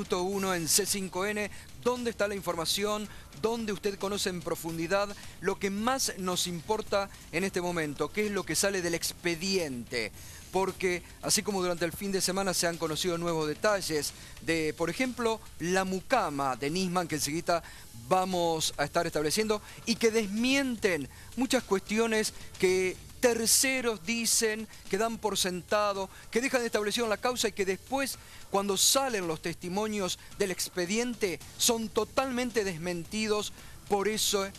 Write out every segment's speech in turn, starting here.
minuto 1 en C5N, donde está la información, donde usted conoce en profundidad lo que más nos importa en este momento, que es lo que sale del expediente. Porque así como durante el fin de semana se han conocido nuevos detalles de, por ejemplo, la mucama de Nisman, que enseguida vamos a estar estableciendo, y que desmienten muchas cuestiones que terceros dicen, que dan por sentado, que dejan de establecer la causa y que después, cuando salen los testimonios del expediente, son totalmente desmentidos por ese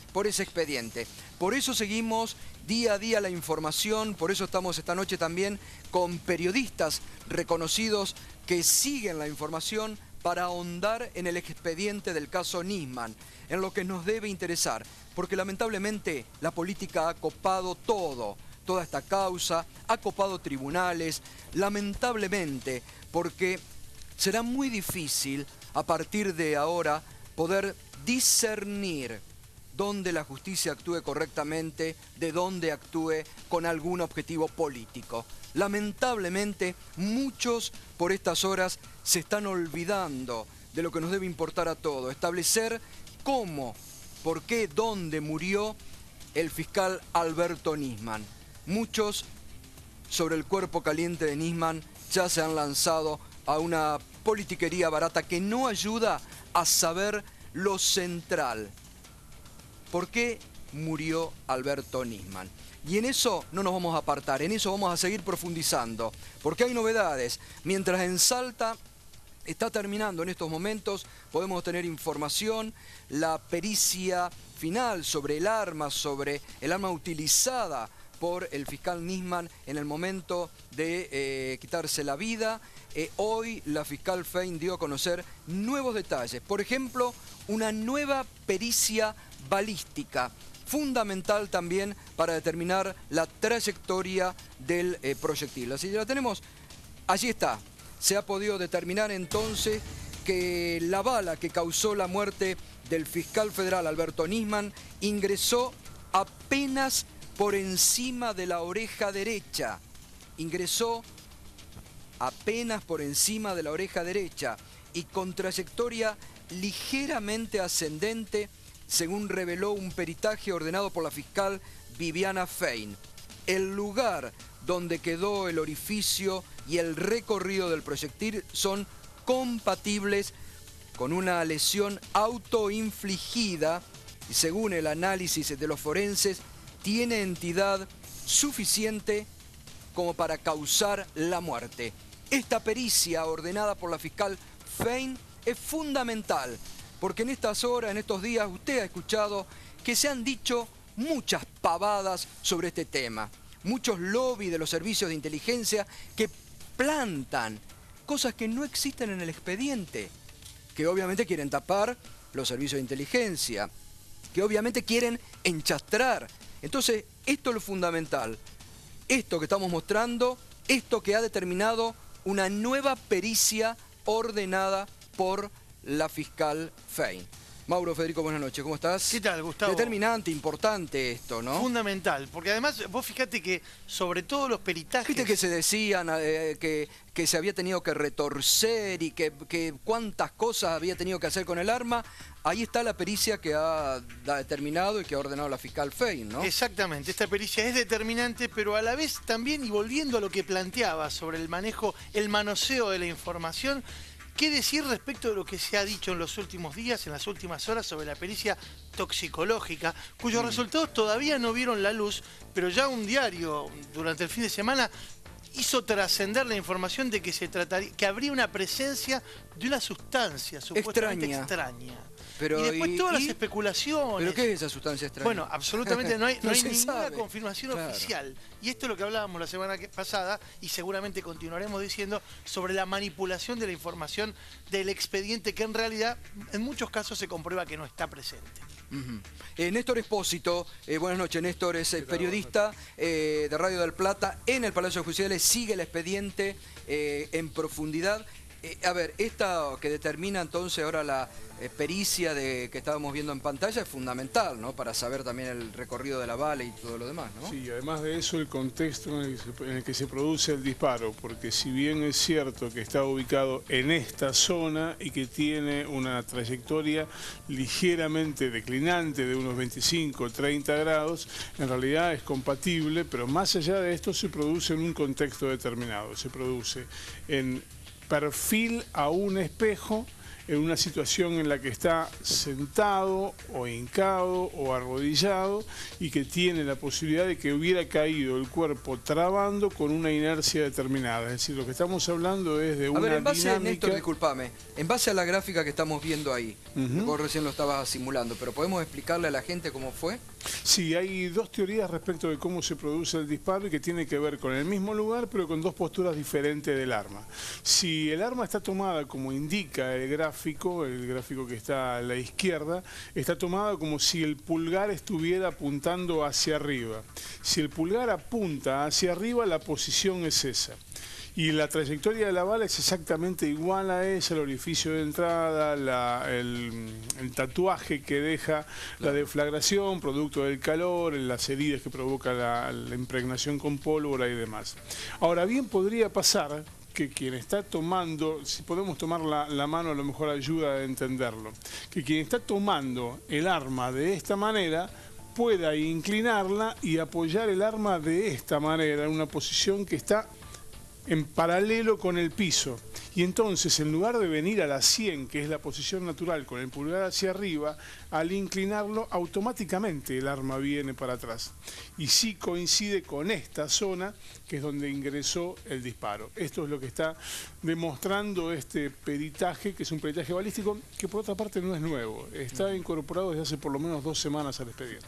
expediente. Por eso seguimos día a día la información, por eso estamos esta noche también con periodistas reconocidos que siguen la información para ahondar en el expediente del caso Nisman, en lo que nos debe interesar, porque lamentablemente la política ha copado toda esta causa, ha copado tribunales, lamentablemente, porque será muy difícil a partir de ahora poder discernir dónde la justicia actúe correctamente, de dónde actúe con algún objetivo político. Lamentablemente, muchos por estas horas se están olvidando de lo que nos debe importar a todos, establecer cómo, por qué, dónde murió el fiscal Alberto Nisman. Muchos sobre el cuerpo caliente de Nisman ya se han lanzado a una politiquería barata que no ayuda a saber lo central. ¿Por qué murió Alberto Nisman? Y en eso no nos vamos a apartar, en eso vamos a seguir profundizando, porque hay novedades. Mientras en Salta está terminando en estos momentos, podemos tener información, la pericia final sobre el arma utilizada por el fiscal Nisman en el momento de quitarse la vida. Hoy la fiscal Fein dio a conocer nuevos detalles. Por ejemplo, una nueva pericia balística, fundamental también para determinar la trayectoria del proyectil. Así que la tenemos, allí está. Se ha podido determinar entonces que la bala que causó la muerte del fiscal federal Alberto Nisman ingresó apenas por encima de la oreja derecha. Ingresó apenas por encima de la oreja derecha y con trayectoria ligeramente ascendente, según reveló un peritaje ordenado por la fiscal Viviana Fein. El lugar donde quedó el orificio y el recorrido del proyectil son compatibles con una lesión autoinfligida y, según el análisis de los forenses, tiene entidad suficiente como para causar la muerte. Esta pericia ordenada por la fiscal Fein es fundamental, porque en estas horas, en estos días, usted ha escuchado que se han dicho muchas pavadas sobre este tema. Muchos lobbies de los servicios de inteligencia que plantan cosas que no existen en el expediente, que obviamente quieren tapar los servicios de inteligencia, que obviamente quieren enchastrar. Entonces, esto es lo fundamental. Esto que estamos mostrando, esto que ha determinado una nueva pericia ordenada por la fiscal Fein. Mauro, Federico, buenas noches, ¿cómo estás? ¿Qué tal, Gustavo? Determinante, importante esto, ¿no? Fundamental, porque además vos fíjate que sobre todo los peritajes... Viste que se decían que se había tenido que retorcer y que cuántas cosas había tenido que hacer con el arma. Ahí está la pericia que ha determinado y que ha ordenado la fiscal Fein, ¿no? Exactamente, esta pericia es determinante, pero a la vez también, y volviendo a lo que planteaba sobre el manejo, el manoseo de la información, ¿qué decir respecto de lo que se ha dicho en los últimos días, en las últimas horas, sobre la pericia toxicológica, cuyos resultados todavía no vieron la luz, pero ya un diario durante el fin de semana hizo trascender la información de que habría una presencia de una sustancia supuestamente extraña. Pero, y después todas las especulaciones. ¿Pero qué es esa sustancia extraña? Bueno, absolutamente no hay ninguna sabe. confirmación oficial. Y esto es lo que hablábamos la semana pasada y seguramente continuaremos diciendo sobre la manipulación de la información del expediente que en realidad en muchos casos se comprueba que no está presente. Néstor Espósito, buenas noches. Néstor es periodista de Radio del Plata en el Palacio de Juiciales, sigue el expediente en profundidad. A ver, esta que determina entonces ahora la pericia que estábamos viendo en pantalla es fundamental, ¿no? Para saber también el recorrido de la bala y todo lo demás, ¿no? Sí, además de eso el contexto en el que se produce el disparo, porque si bien es cierto que está ubicado en esta zona y que tiene una trayectoria ligeramente declinante de unos 25 o 30 grados, en realidad es compatible, pero más allá de esto se produce en un contexto determinado, se produce en perfil a un espejo, en una situación en la que está sentado o hincado o arrodillado y que tiene la posibilidad de que hubiera caído el cuerpo trabando con una inercia determinada. Es decir, lo que estamos hablando es de una dinámica... A ver, en base, Néstor, discúlpame, en base a la gráfica que estamos viendo ahí, vos recién lo estabas simulando, pero ¿podemos explicarle a la gente cómo fue? Sí, hay dos teorías respecto de cómo se produce el disparo y que tiene que ver con el mismo lugar, pero con dos posturas diferentes del arma. Si el arma está tomada como indica el gráfico que está a la izquierda, está tomada como si el pulgar estuviera apuntando hacia arriba. Si el pulgar apunta hacia arriba, la posición es esa. Y la trayectoria de la bala es exactamente igual a esa, el orificio de entrada, el tatuaje que deja la deflagración, producto del calor, las heridas que provoca la impregnación con pólvora y demás. Ahora bien, podría pasar que quien está tomando, si podemos tomar la mano a lo mejor ayuda a entenderlo, que quien está tomando el arma de esta manera pueda inclinarla y apoyar el arma de esta manera, en una posición que está en paralelo con el piso, y entonces en lugar de venir a la 100, que es la posición natural, con el pulgar hacia arriba, al inclinarlo automáticamente el arma viene para atrás, y sí coincide con esta zona que es donde ingresó el disparo. Esto es lo que está demostrando este peritaje, que es un peritaje balístico que por otra parte no es nuevo, está incorporado desde hace por lo menos 2 semanas al expediente.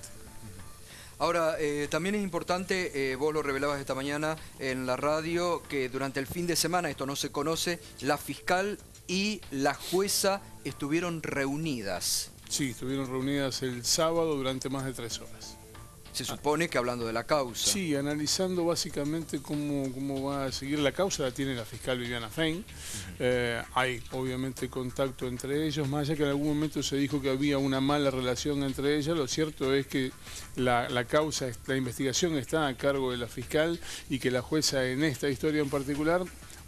Ahora, también es importante, vos lo revelabas esta mañana en la radio, que durante el fin de semana, esto no se conoce, la fiscal y la jueza estuvieron reunidas. Sí, estuvieron reunidas el sábado durante más de 3 horas. Se supone que hablando de la causa. Sí, analizando básicamente cómo va a seguir la causa, la tiene la fiscal Viviana Fein. Hay obviamente contacto entre ellos, más allá que en algún momento se dijo que había una mala relación entre ellas, lo cierto es que la causa, la investigación está a cargo de la fiscal y que la jueza en esta historia en particular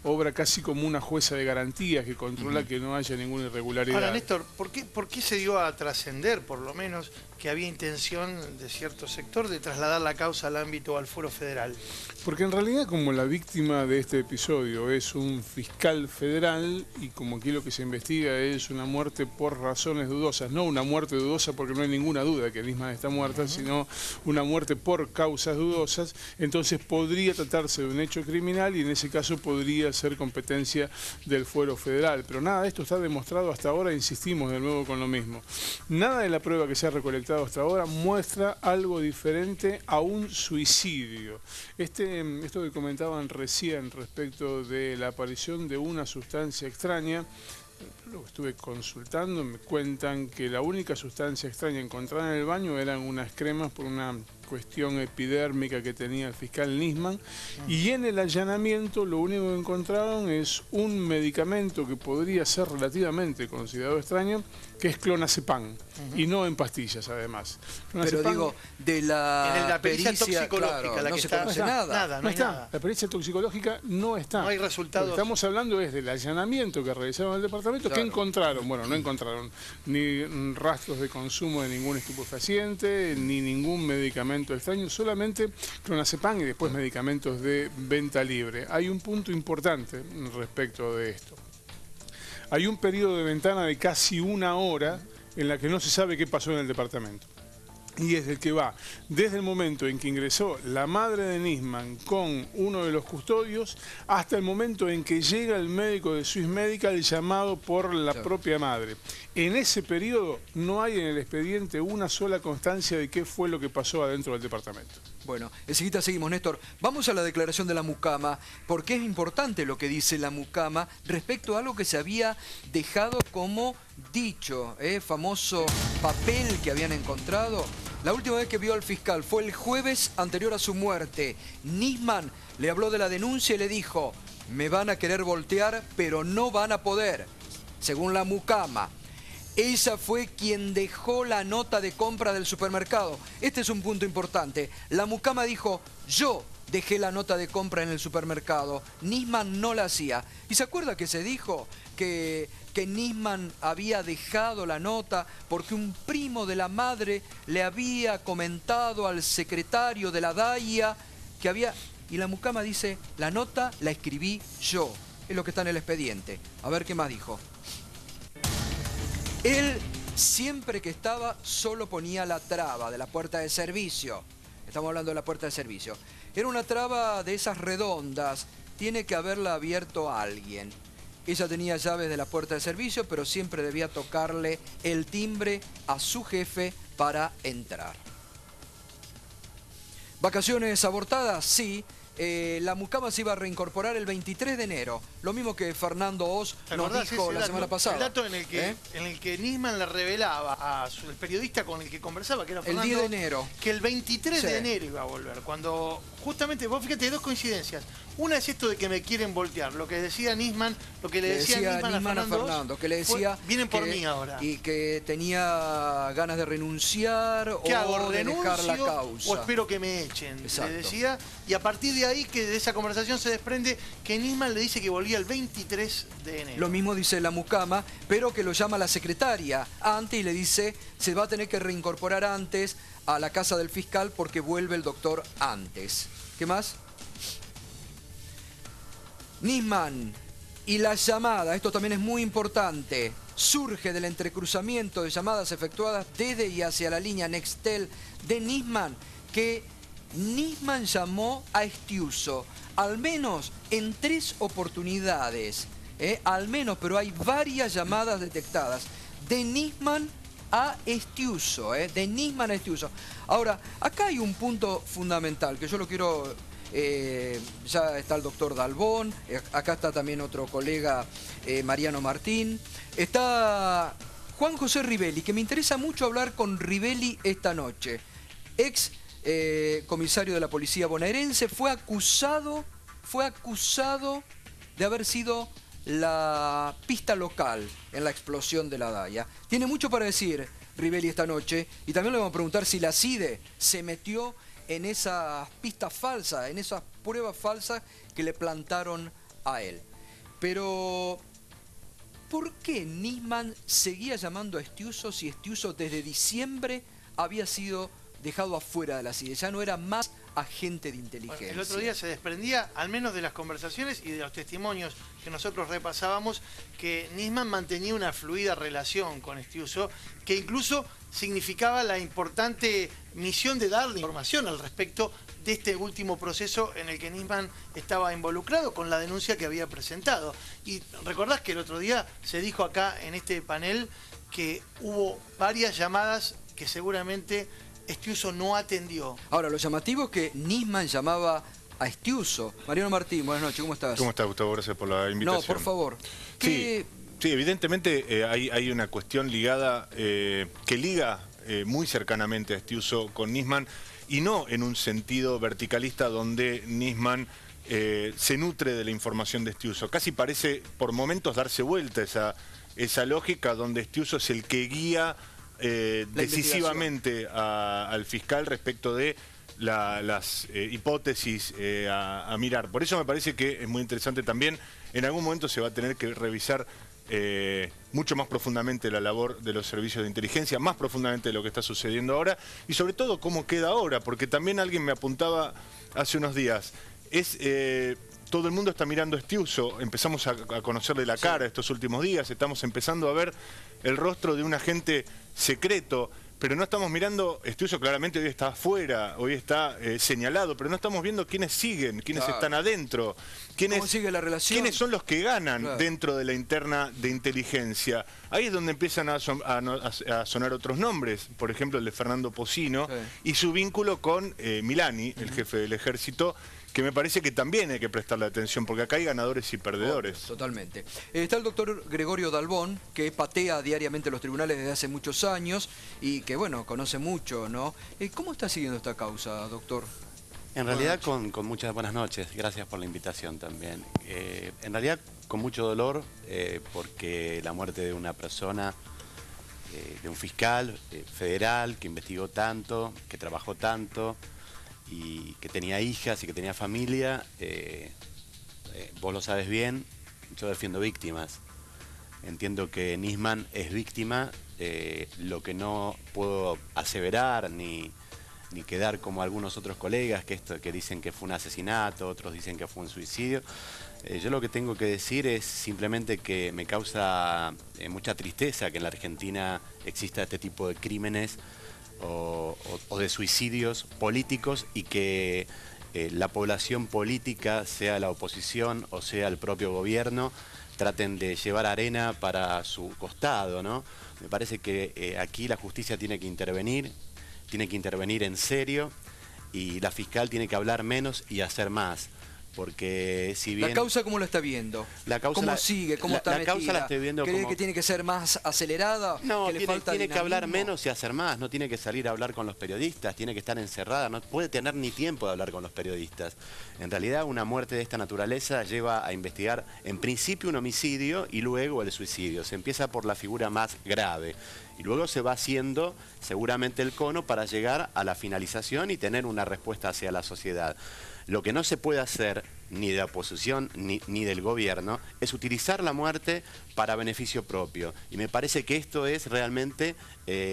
obra casi como una jueza de garantías que controla que no haya ninguna irregularidad. Ahora, Néstor, ¿por qué se dio a trascender, por lo menos, que había intención de cierto sector de trasladar la causa al ámbito al fuero federal? Porque en realidad, como la víctima de este episodio es un fiscal federal y como aquí lo que se investiga es una muerte por razones dudosas, no una muerte dudosa porque no hay ninguna duda que Nisman está muerta, sino una muerte por causas dudosas, entonces podría tratarse de un hecho criminal y en ese caso podría ser competencia del fuero federal. Pero nada de esto está demostrado hasta ahora, insistimos de nuevo con lo mismo. Nada de la prueba que se ha recolectado hasta ahora muestra algo diferente a un suicidio. Esto que comentaban recién respecto de la aparición de una sustancia extraña, lo que estuve consultando, me cuentan que la única sustancia extraña encontrada en el baño eran unas cremas por una cuestión epidérmica que tenía el fiscal Nisman, y en el allanamiento lo único que encontraron es un medicamento que podría ser relativamente considerado extraño, que es clonazepam, y no en pastillas además. Pero digo, de la pericia pericia toxicológica, claro, la no que se está, conoce nada. No está. La pericia toxicológica no está. No hay resultados. Lo que estamos hablando es del allanamiento que realizaron en el departamento, que encontraron, bueno, no encontraron ni rastros de consumo de ningún estupefaciente, ni ningún medicamento extraño, solamente clonazepam y después medicamentos de venta libre. Hay un punto importante respecto de esto. Hay un periodo de ventana de casi 1 hora en la que no se sabe qué pasó en el departamento. Y es el que va desde el momento en que ingresó la madre de Nisman con uno de los custodios hasta el momento en que llega el médico de Swiss Medical llamado por la propia madre. En ese periodo no hay en el expediente una sola constancia de qué fue lo que pasó adentro del departamento. Bueno, enseguida seguimos, Néstor. Vamos a la declaración de la mucama, porque es importante lo que dice la mucama respecto a algo que se había dejado como dicho, famoso papel que habían encontrado. La última vez que vio al fiscal fue el jueves anterior a su muerte. Nisman le habló de la denuncia y le dijo: me van a querer voltear, pero no van a poder, según la mucama. Ella fue quien dejó la nota de compra del supermercado. Este es un punto importante. La mucama dijo, yo dejé la nota de compra en el supermercado. Nisman no la hacía. ¿Y se acuerda que se dijo que Nisman había dejado la nota porque un primo de la madre le había comentado al secretario de la DAIA que había... Y la mucama dice, la nota la escribí yo. Es lo que está en el expediente. A ver qué más dijo. Él, siempre que estaba, solo ponía la traba de la puerta de servicio. Estamos hablando de la puerta de servicio. Era una traba de esas redondas. Tiene que haberla abierto a alguien. Ella tenía llaves de la puerta de servicio, pero siempre debía tocarle el timbre a su jefe para entrar. ¿Vacaciones abortadas? Sí. La mucama se iba a reincorporar el 23 de enero. Lo mismo que Fernando Oz nos dijo la semana pasada. El dato en el que Nisman le revelaba al periodista con el que conversaba, que era Fernando, el 10 de enero. Que el 23 de enero iba a volver. Cuando justamente, vos fíjate, hay dos coincidencias. Una es esto de que me quieren voltear. Lo que decía Nisman, lo que le decía Nisman a Fernando, que le decía vienen por mí ahora. Y que tenía ganas de renunciar o de dejar la causa. O espero que me echen, exacto, le decía. Y a partir de ahí, que de esa conversación se desprende que Nisman le dice que volvía el 23 de enero. Lo mismo dice la mucama, pero que lo llama la secretaria antes y le dice se va a tener que reincorporar antes a la casa del fiscal porque vuelve el doctor antes. ¿Qué más? Nisman y la llamada, esto también es muy importante, surge del entrecruzamiento de llamadas efectuadas desde y hacia la línea Nextel de Nisman, que Nisman llamó a Estiuso, al menos en 3 oportunidades, al menos, pero hay varias llamadas detectadas, de Nisman a Estiuso, de Nisman a Estiuso. Ahora, acá hay un punto fundamental que yo lo quiero... ya está el doctor Dalbón, acá está también otro colega, Mariano Martín, está Juan José Rivelli, que me interesa mucho hablar con Rivelli esta noche. Ex comisario de la policía bonaerense, fue acusado de haber sido la pista local en la explosión de la DAIA. Tiene mucho para decir Rivelli esta noche y también le vamos a preguntar si la CIDE se metió en esas pistas falsas, en esas pruebas falsas que le plantaron a él. Pero, ¿por qué Nisman seguía llamando a Estiuso si Estiuso desde diciembre había sido dejado afuera de la CIDE? Ya no era más agente de inteligencia. Bueno, el otro día se desprendía, al menos de las conversaciones y de los testimonios que nosotros repasábamos, que Nisman mantenía una fluida relación con Estiuso, que incluso significaba la importante misión de darle información al respecto de este último proceso en el que Nisman estaba involucrado con la denuncia que había presentado. Y recordás que el otro día se dijo acá en este panel que hubo varias llamadas que seguramente Estiuso no atendió. Ahora, lo llamativo es que Nisman llamaba a Estiuso. Mariano Martín, buenas noches, ¿cómo estás? ¿Cómo estás, Gustavo? Gracias por la invitación. No, por favor. Sí, evidentemente hay una cuestión ligada, que liga muy cercanamente a Estiuso con Nisman, y no en un sentido verticalista donde Nisman se nutre de la información de Estiuso. Casi parece por momentos darse vuelta esa lógica donde Estiuso es el que guía decisivamente al fiscal respecto de las hipótesis a mirar. Por eso me parece que es muy interesante también. En algún momento se va a tener que revisar mucho más profundamente la labor de los servicios de inteligencia, más profundamente de lo que está sucediendo ahora y sobre todo cómo queda ahora, porque también alguien me apuntaba hace unos días, todo el mundo está mirando a Estiuso, empezamos a conocerle la cara estos últimos días, estamos empezando a ver el rostro de un agente secreto, pero no estamos mirando, Estiuso claramente hoy está afuera, hoy está señalado, pero no estamos viendo quiénes siguen, quiénes están adentro, ¿cómo sigue la relación? Quiénes son los que ganan dentro de la interna de inteligencia. Ahí es donde empiezan a sonar otros nombres, por ejemplo el de Fernando Pocino y su vínculo con Milani, el jefe del ejército, que me parece que también hay que prestarle atención, porque acá hay ganadores y perdedores. Totalmente. Está el doctor Gregorio Dalbón, que patea diariamente los tribunales desde hace muchos años y que, bueno, conoce mucho, ¿no? ¿Cómo está siguiendo esta causa, doctor? En realidad con muchas buenas noches, gracias por la invitación también. En realidad con mucho dolor porque la muerte de una persona, de un fiscal federal que investigó tanto, que trabajó tanto y que tenía hijas y que tenía familia, vos lo sabes bien, yo defiendo víctimas. Entiendo que Nisman es víctima, lo que no puedo aseverar ni quedar como algunos otros colegas que dicen que fue un asesinato, otros dicen que fue un suicidio. Yo lo que tengo que decir es simplemente que me causa mucha tristeza que en la Argentina exista este tipo de crímenes o de suicidios políticos y que la población política, sea la oposición o sea el propio gobierno, traten de llevar arena para su costado, ¿no? Me parece que aquí la justicia tiene que intervenir en serio y la fiscal tiene que hablar menos y hacer más. Porque si bien... ¿La causa cómo la está viendo? ¿Cómo sigue? ¿Cómo está metida? La causa la estoy viendo ¿Cree como... que tiene que ser más acelerada? No, ¿Que le falta tiene que hablar dinamismo? menos y hacer más. No tiene que salir a hablar con los periodistas, tiene que estar encerrada. No puede tener ni tiempo de hablar con los periodistas. En realidad, una muerte de esta naturaleza lleva a investigar en principio un homicidio y luego el suicidio. Se empieza por la figura más grave. Y luego se va haciendo seguramente el cono para llegar a la finalización y tener una respuesta hacia la sociedad. Lo que no se puede hacer, ni de la oposición ni del gobierno, es utilizar la muerte para beneficio propio. Y me parece que esto es realmente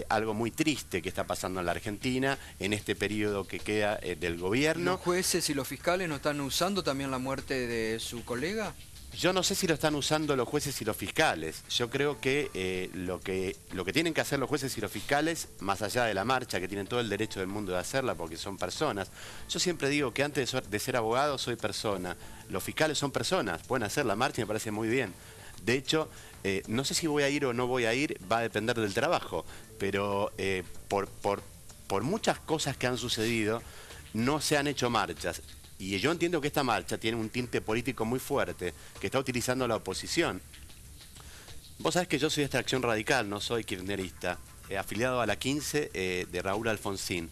algo muy triste que está pasando en la Argentina, en este periodo que queda del gobierno. ¿Los jueces y los fiscales no están usando también la muerte de su colega? Yo no sé si lo están usando los jueces y los fiscales. Yo creo que lo que tienen que hacer los jueces y los fiscales, más allá de la marcha, que tienen todo el derecho del mundo de hacerla porque son personas. Yo siempre digo que antes de ser abogado soy persona. Los fiscales son personas, pueden hacer la marcha y me parece muy bien. De hecho, no sé si voy a ir o no voy a ir, va a depender del trabajo. Pero por muchas cosas que han sucedido, no se han hecho marchas. Y yo entiendo que esta marcha tiene un tinte político muy fuerte que está utilizando la oposición. Vos sabés que yo soy de Extracción Radical, no soy kirchnerista, afiliado a la 15 de Raúl Alfonsín.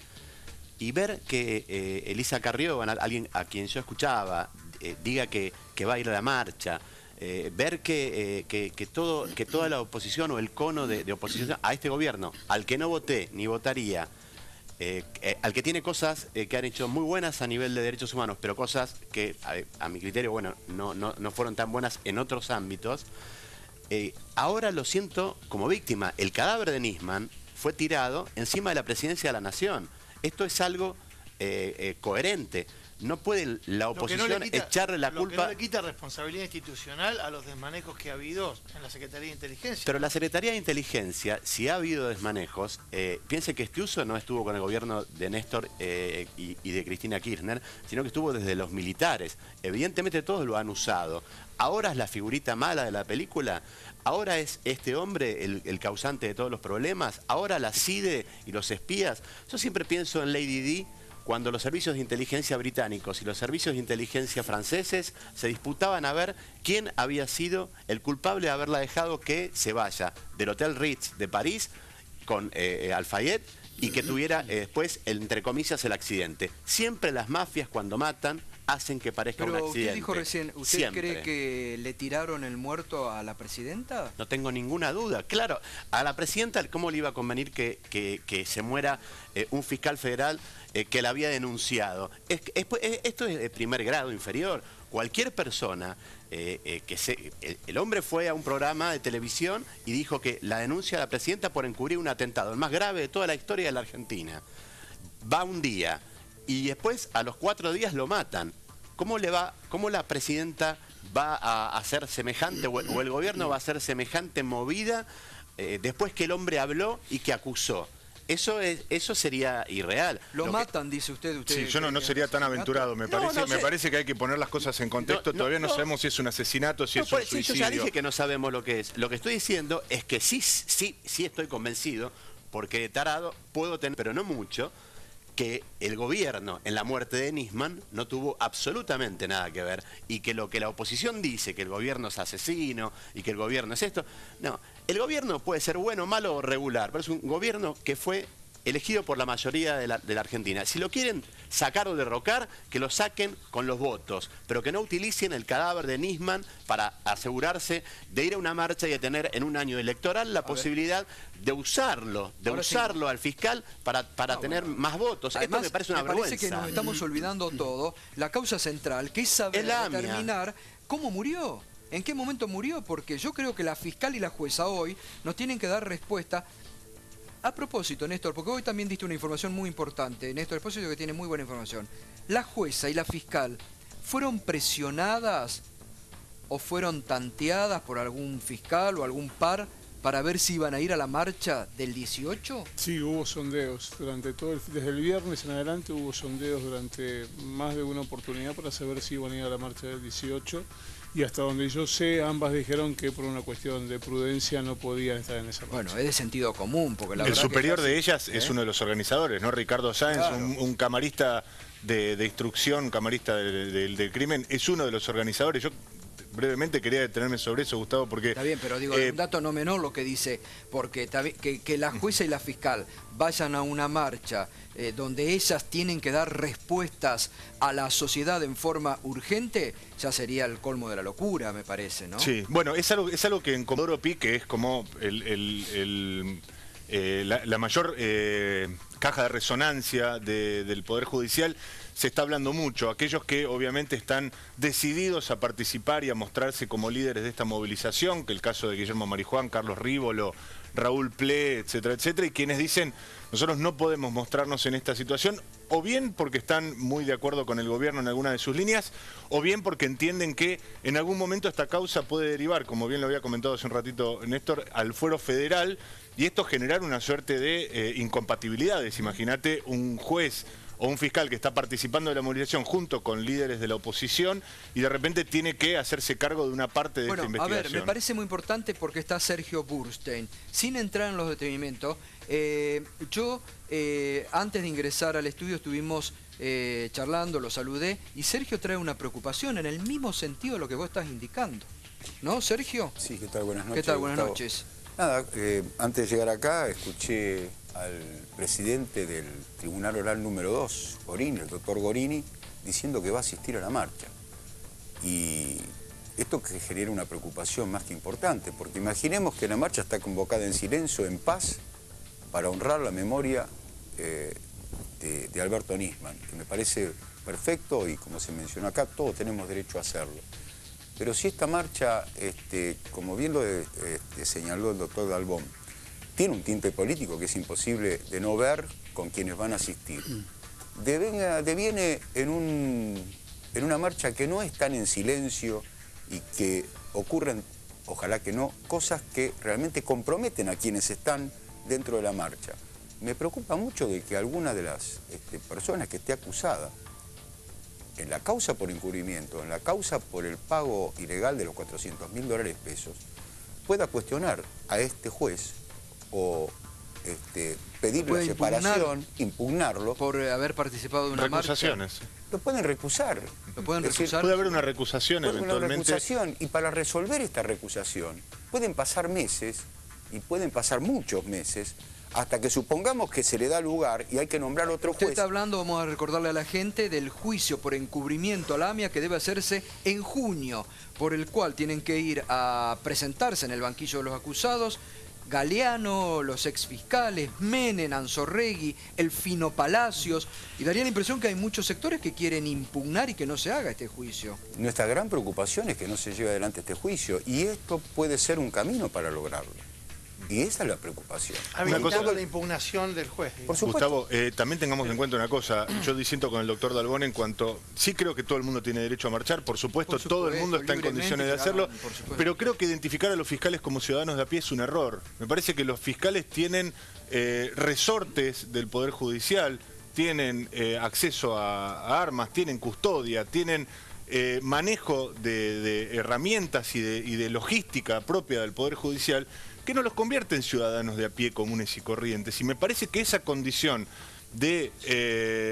Y ver que Elisa Carrió, alguien a quien yo escuchaba, diga que va a ir a la marcha, ver que toda la oposición o el cono de oposición a este gobierno, al que no voté ni votaría, al que tiene cosas que han hecho muy buenas a nivel de derechos humanos, pero cosas que a mi criterio, bueno, no fueron tan buenas en otros ámbitos, ahora lo siento como víctima. El cadáver de Nisman fue tirado encima de la presidencia de la Nación. Esto es algo coherente. No puede la oposición echarle la culpa... Lo que no le quita responsabilidad institucional a los desmanejos que ha habido en la Secretaría de Inteligencia. Pero la Secretaría de Inteligencia, si ha habido desmanejos, piense que Estiuso no estuvo con el gobierno de Néstor y de Cristina Kirchner, sino que estuvo desde los militares. Evidentemente todos lo han usado. Ahora es la figurita mala de la película. Ahora es este hombre el causante de todos los problemas. Ahora la CIDE y los espías. Yo siempre pienso en Lady Di, cuando los servicios de inteligencia británicos y los servicios de inteligencia franceses se disputaban a ver quién había sido el culpable de haberla dejado que se vaya del Hotel Ritz de París con Al-Fayed y que tuviera después, entre comillas, el accidente. Siempre las mafias cuando matan hacen que parezca un accidente. Pero usted dijo recién, ¿usted Siempre. cree que le tiraron el muerto a la presidenta? No tengo ninguna duda. Claro, a la presidenta, ¿cómo le iba a convenir que se muera un fiscal federal que la había denunciado? Esto es de primer grado inferior. Cualquier persona, el hombre fue a un programa de televisión y dijo que la denuncia de la presidenta por encubrir un atentado, el más grave de toda la historia de la Argentina. Va un día y después a los 4 días lo matan. ¿Cómo la presidenta va a hacer semejante, o el gobierno va a hacer semejante movida después que el hombre habló y que acusó? Eso sería irreal. Lo matan, dice usted. Sí, yo no sería tan aventurado. Me parece que hay que poner las cosas en contexto. Todavía no sabemos si es un asesinato, si es un suicidio. Yo ya dije que no sabemos lo que es. Lo que estoy diciendo es que sí estoy convencido, porque de tarado puedo tener, pero no mucho, que el gobierno en la muerte de Nisman no tuvo absolutamente nada que ver y que lo que la oposición dice, que el gobierno es asesino y que el gobierno es esto, no, el gobierno puede ser bueno, malo o regular, pero es un gobierno que fue elegido por la mayoría de la Argentina. Si lo quieren sacar o derrocar, que lo saquen con los votos, pero que no utilicen el cadáver de Nisman para asegurarse de ir a una marcha y de tener en un año electoral la posibilidad de usarlo, al fiscal para tener más votos. Además, esto me parece una vergüenza. Parece que nos estamos olvidando todo, la causa central, que es saber determinar cómo murió. ¿En qué momento murió? Porque yo creo que la fiscal y la jueza hoy nos tienen que dar respuesta. A propósito, Néstor, porque hoy también diste una información muy importante, Néstor Espósito, que tiene muy buena información. ¿La jueza y la fiscal fueron presionadas o fueron tanteadas por algún fiscal o algún par para ver si iban a ir a la marcha del 18? Sí, hubo sondeos. Desde el viernes en adelante hubo sondeos durante más de una oportunidad para saber si iban a ir a la marcha del 18. Y hasta donde yo sé, ambas dijeron que por una cuestión de prudencia no podían estar en esa marcha. Bueno, es de sentido común, porque la El verdad superior que de ellas es uno de los organizadores, ¿no? Ricardo Sáenz, Claro. un camarista de instrucción, camarista del crimen, es uno de los organizadores. Yo brevemente quería detenerme sobre eso, Gustavo, porque... Está bien, pero digo, un dato no menor lo que dice, porque que la jueza y la fiscal vayan a una marcha donde ellas tienen que dar respuestas a la sociedad en forma urgente, ya sería el colmo de la locura, me parece, ¿no? Sí, bueno, es algo que en Comodoro Pi, que es como la mayor caja de resonancia del Poder Judicial, se está hablando mucho. Aquellos que obviamente están decididos a participar y a mostrarse como líderes de esta movilización, que el caso de Guillermo Marijuán, Carlos Rívolo, Raúl Ple, etcétera, etcétera, y quienes dicen, nosotros no podemos mostrarnos en esta situación, o bien porque están muy de acuerdo con el gobierno en alguna de sus líneas, o bien porque entienden que en algún momento esta causa puede derivar, como bien lo había comentado hace un ratito Néstor, al fuero federal, y esto generar una suerte de incompatibilidades. Imagínate un juez o un fiscal que está participando de la movilización junto con líderes de la oposición y de repente tiene que hacerse cargo de una parte de esta investigación. A ver, me parece muy importante porque está Sergio Burstein. Sin entrar en los detenimientos, antes de ingresar al estudio estuvimos charlando, lo saludé, y Sergio trae una preocupación en el mismo sentido de lo que vos estás indicando. ¿No, Sergio? Sí, ¿qué tal? Buenas noches. ¿Qué tal? Buenas Gustavo. noches. Nada, antes de llegar acá escuché al presidente del Tribunal Oral número 2, Gorini, el doctor Gorini, diciendo que va a asistir a la marcha. Y esto que genera una preocupación más que importante, porque imaginemos que la marcha está convocada en silencio, en paz, para honrar la memoria de Alberto Nisman, que me parece perfecto y como se mencionó acá, todos tenemos derecho a hacerlo. Pero si esta marcha, como bien lo señaló el doctor Dalbón, tiene un tinte político que es imposible de no ver con quienes van a asistir, deviene en una marcha que no es tan en silencio y que ocurren, ojalá que no, cosas que realmente comprometen a quienes están dentro de la marcha. Me preocupa mucho de que alguna de las personas que esté acusada en la causa por encubrimiento, en la causa por el pago ilegal de los $400.000 pesos, pueda cuestionar a este juez o pedirle la separación, impugnarlo. Por haber participado de una Recusaciones. marcha. Lo pueden recusar. ¿Lo pueden Es decir, recusar? Puede haber una recusación puede haber una eventualmente. recusación, y para resolver esta recusación pueden pasar meses, y pueden pasar muchos meses, hasta que supongamos que se le da lugar y hay que nombrar otro Usted juez. está hablando, vamos a recordarle a la gente, del juicio por encubrimiento a la AMIA que debe hacerse en junio, por el cual tienen que ir a presentarse en el banquillo de los acusados Galeano, los exfiscales, Menem, Anzorregui, el Fino Palacios, y daría la impresión que hay muchos sectores que quieren impugnar y que no se haga este juicio. Nuestra gran preocupación es que no se lleve adelante este juicio, y esto puede ser un camino para lograrlo. Y esa es la preocupación. Habilitando la impugnación del juez. Por supuesto. Gustavo, también tengamos en cuenta una cosa. Yo disiento con el doctor Dalbón en cuanto... Sí creo que todo el mundo tiene derecho a marchar, por supuesto todo el mundo está en libremente, condiciones de que hacerlo, hagan, por supuesto. pero creo que identificar a los fiscales como ciudadanos de a pie es un error. Me parece que los fiscales tienen resortes del Poder Judicial, tienen acceso a armas, tienen custodia, tienen... manejo de herramientas y de logística propia del Poder Judicial que no los convierte en ciudadanos de a pie comunes y corrientes. Y me parece que esa condición de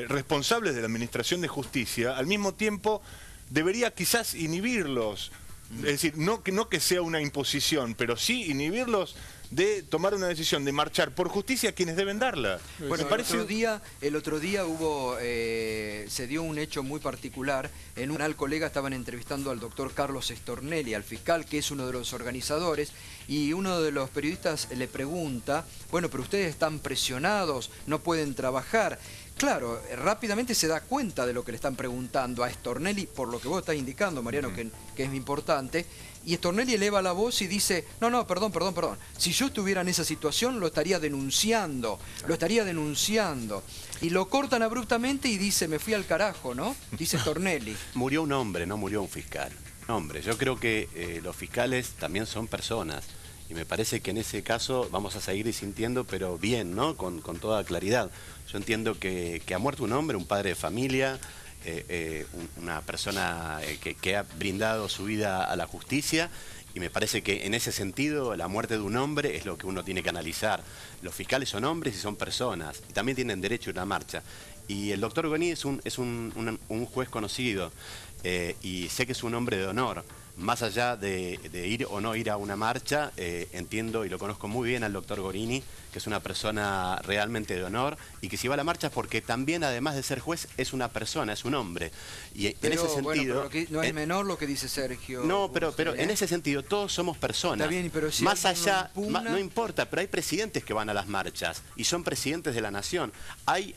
responsables de la Administración de Justicia, al mismo tiempo, debería quizás inhibirlos. Es decir, no que sea una imposición, pero sí inhibirlos de tomar una decisión de marchar por justicia a quienes deben darla. Bueno, Me parece... el otro día hubo, se dio un hecho muy particular. En un canal colega estaban entrevistando al doctor Carlos Stornelli, al fiscal, que es uno de los organizadores, y uno de los periodistas le pregunta, bueno, pero ustedes están presionados, no pueden trabajar. Claro, rápidamente se da cuenta de lo que le están preguntando a Stornelli, por lo que vos estás indicando, Mariano, que es importante, y Stornelli eleva la voz y dice, no, perdón, si yo estuviera en esa situación lo estaría denunciando, Y lo cortan abruptamente y dice, me fui al carajo, ¿no? Dice Stornelli. Murió un hombre, no murió un fiscal. Un hombre. Yo creo que los fiscales también son personas. Y me parece que en ese caso vamos a seguir disintiendo, pero bien, ¿no? Con toda claridad. Yo entiendo que ha muerto un hombre, un padre de familia, una persona que ha brindado su vida a la justicia, y me parece que en ese sentido la muerte de un hombre es lo que uno tiene que analizar. Los fiscales son hombres y son personas, y también tienen derecho a una marcha. Y el doctor Gorini es un juez conocido, y sé que es un hombre de honor. Más allá de ir o no ir a una marcha, entiendo y lo conozco muy bien al doctor Gorini, que es una persona realmente de honor, y que si va a la marcha es porque también, además de ser juez, es una persona, es un hombre. Y en ese sentido... Bueno, no es menor lo que dice Sergio. No, pero en ese sentido todos somos personas. Está bien, pero si más allá, impugna... no importa, pero hay presidentes que van a las marchas y son presidentes de la nación. Hay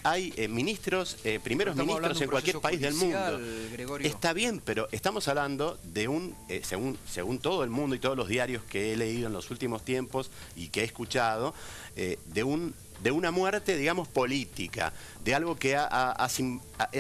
ministros, primeros ministros en cualquier país del mundo. Gregorio. Está bien, pero estamos hablando de un, según todo el mundo y todos los diarios que he leído en los últimos tiempos y que he escuchado, de una muerte, digamos, política, de algo que ha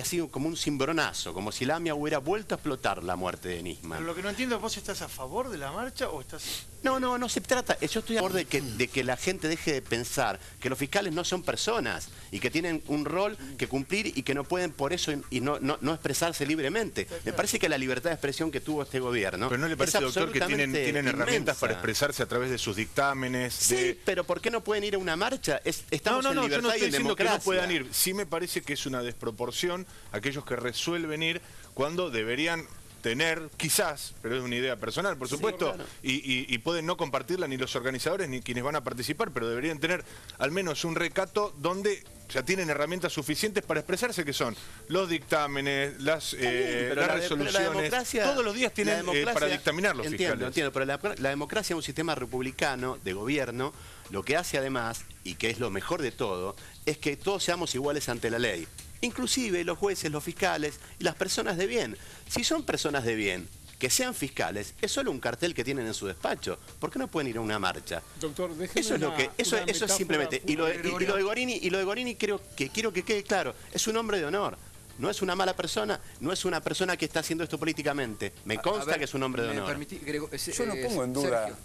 sido como un cimbronazo, como si la AMIA hubiera vuelto a explotar la muerte de Nisman. Pero lo que no entiendo, ¿vos estás a favor de la marcha o estás...? No se trata, yo estoy a favor de que la gente deje de pensar que los fiscales no son personas y que tienen un rol que cumplir y que no pueden por eso y no expresarse libremente. Me parece que la libertad de expresión que tuvo este gobierno... Pero ¿no le parece, doctor, que tienen herramientas para expresarse a través de sus dictámenes? Sí, pero ¿por qué no pueden ir a una marcha? Estamos en libertad yo no estoy y en diciendo democracia. que no puedan ir. Sí me parece que es una desproporción aquellos que resuelven ir cuando deberían tener, quizás, pero es una idea personal, por supuesto, claro. y pueden no compartirla ni los organizadores ni quienes van a participar, pero deberían tener al menos un recato donde ya tienen herramientas suficientes para expresarse, que son los dictámenes, las resoluciones. Todos los días tienen para dictaminar los fiscales. Entiendo, pero la democracia es un sistema republicano de gobierno. Lo que hace además, y que es lo mejor de todo, es que todos seamos iguales ante la ley. Inclusive los jueces, los fiscales y las personas de bien. Si son personas de bien, que sean fiscales, es solo un cartel que tienen en su despacho. ¿Por qué no pueden ir a una marcha? Doctor, déjeme eso es lo que, eso es simplemente. Y lo de Gorini quiero que quede claro. Es un hombre de honor. No es una mala persona, no es una persona que está haciendo esto políticamente. Me consta que es un hombre de honor. Yo no pongo en duda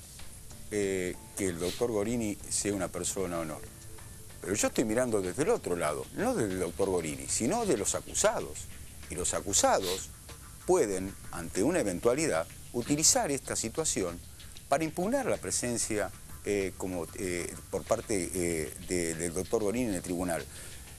que el doctor Gorini sea una persona de honor. Pero yo estoy mirando desde el otro lado, no desde el doctor Gorini, sino de los acusados. Y los acusados pueden, ante una eventualidad, utilizar esta situación para impugnar la presencia por parte del doctor Gorini en el tribunal.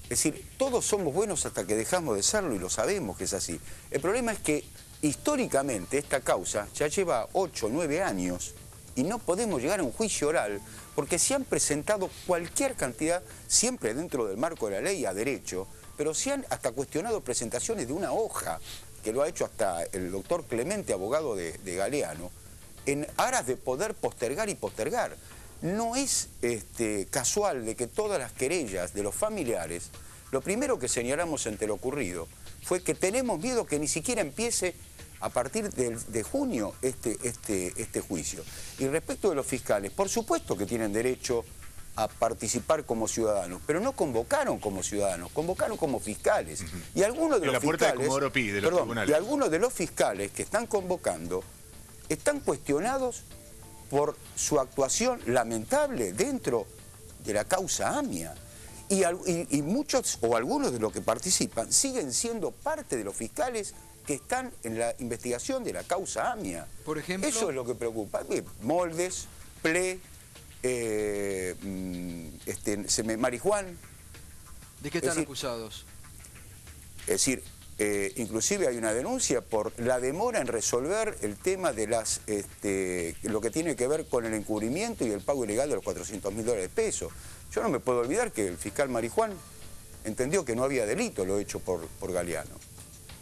Es decir, todos somos buenos hasta que dejamos de serlo y lo sabemos que es así. El problema es que históricamente esta causa ya lleva 8 o 9 años y no podemos llegar a un juicio oral porque se han presentado cualquier cantidad, siempre dentro del marco de la ley a derecho, pero se han hasta cuestionado presentaciones de una hoja, que lo ha hecho hasta el doctor Clemente, abogado de Galeano, en aras de poder postergar y postergar. No es casual de que todas las querellas de los familiares, lo primero que señalamos ante lo ocurrido fue que tenemos miedo que ni siquiera empiece a partir de junio este juicio. Y respecto de los fiscales, por supuesto que tienen derecho a participar como ciudadanos, pero no convocaron como ciudadanos, convocaron como fiscales. Y algunos de los fiscales, y algunos de los fiscales que están convocando están cuestionados por su actuación lamentable dentro de la causa AMIA. Y muchos o algunos de los que participan siguen siendo parte de los fiscales que están en la investigación de la causa AMIA. Por ejemplo, eso es lo que preocupa. Moldes, Ple, Marijuán. ¿De qué están acusados? Es decir, inclusive hay una denuncia por la demora en resolver el tema de lo que tiene que ver con el encubrimiento y el pago ilegal de los $400.000 de pesos. Yo no me puedo olvidar que el fiscal Marijuán entendió que no había delito lo hecho por Galeano.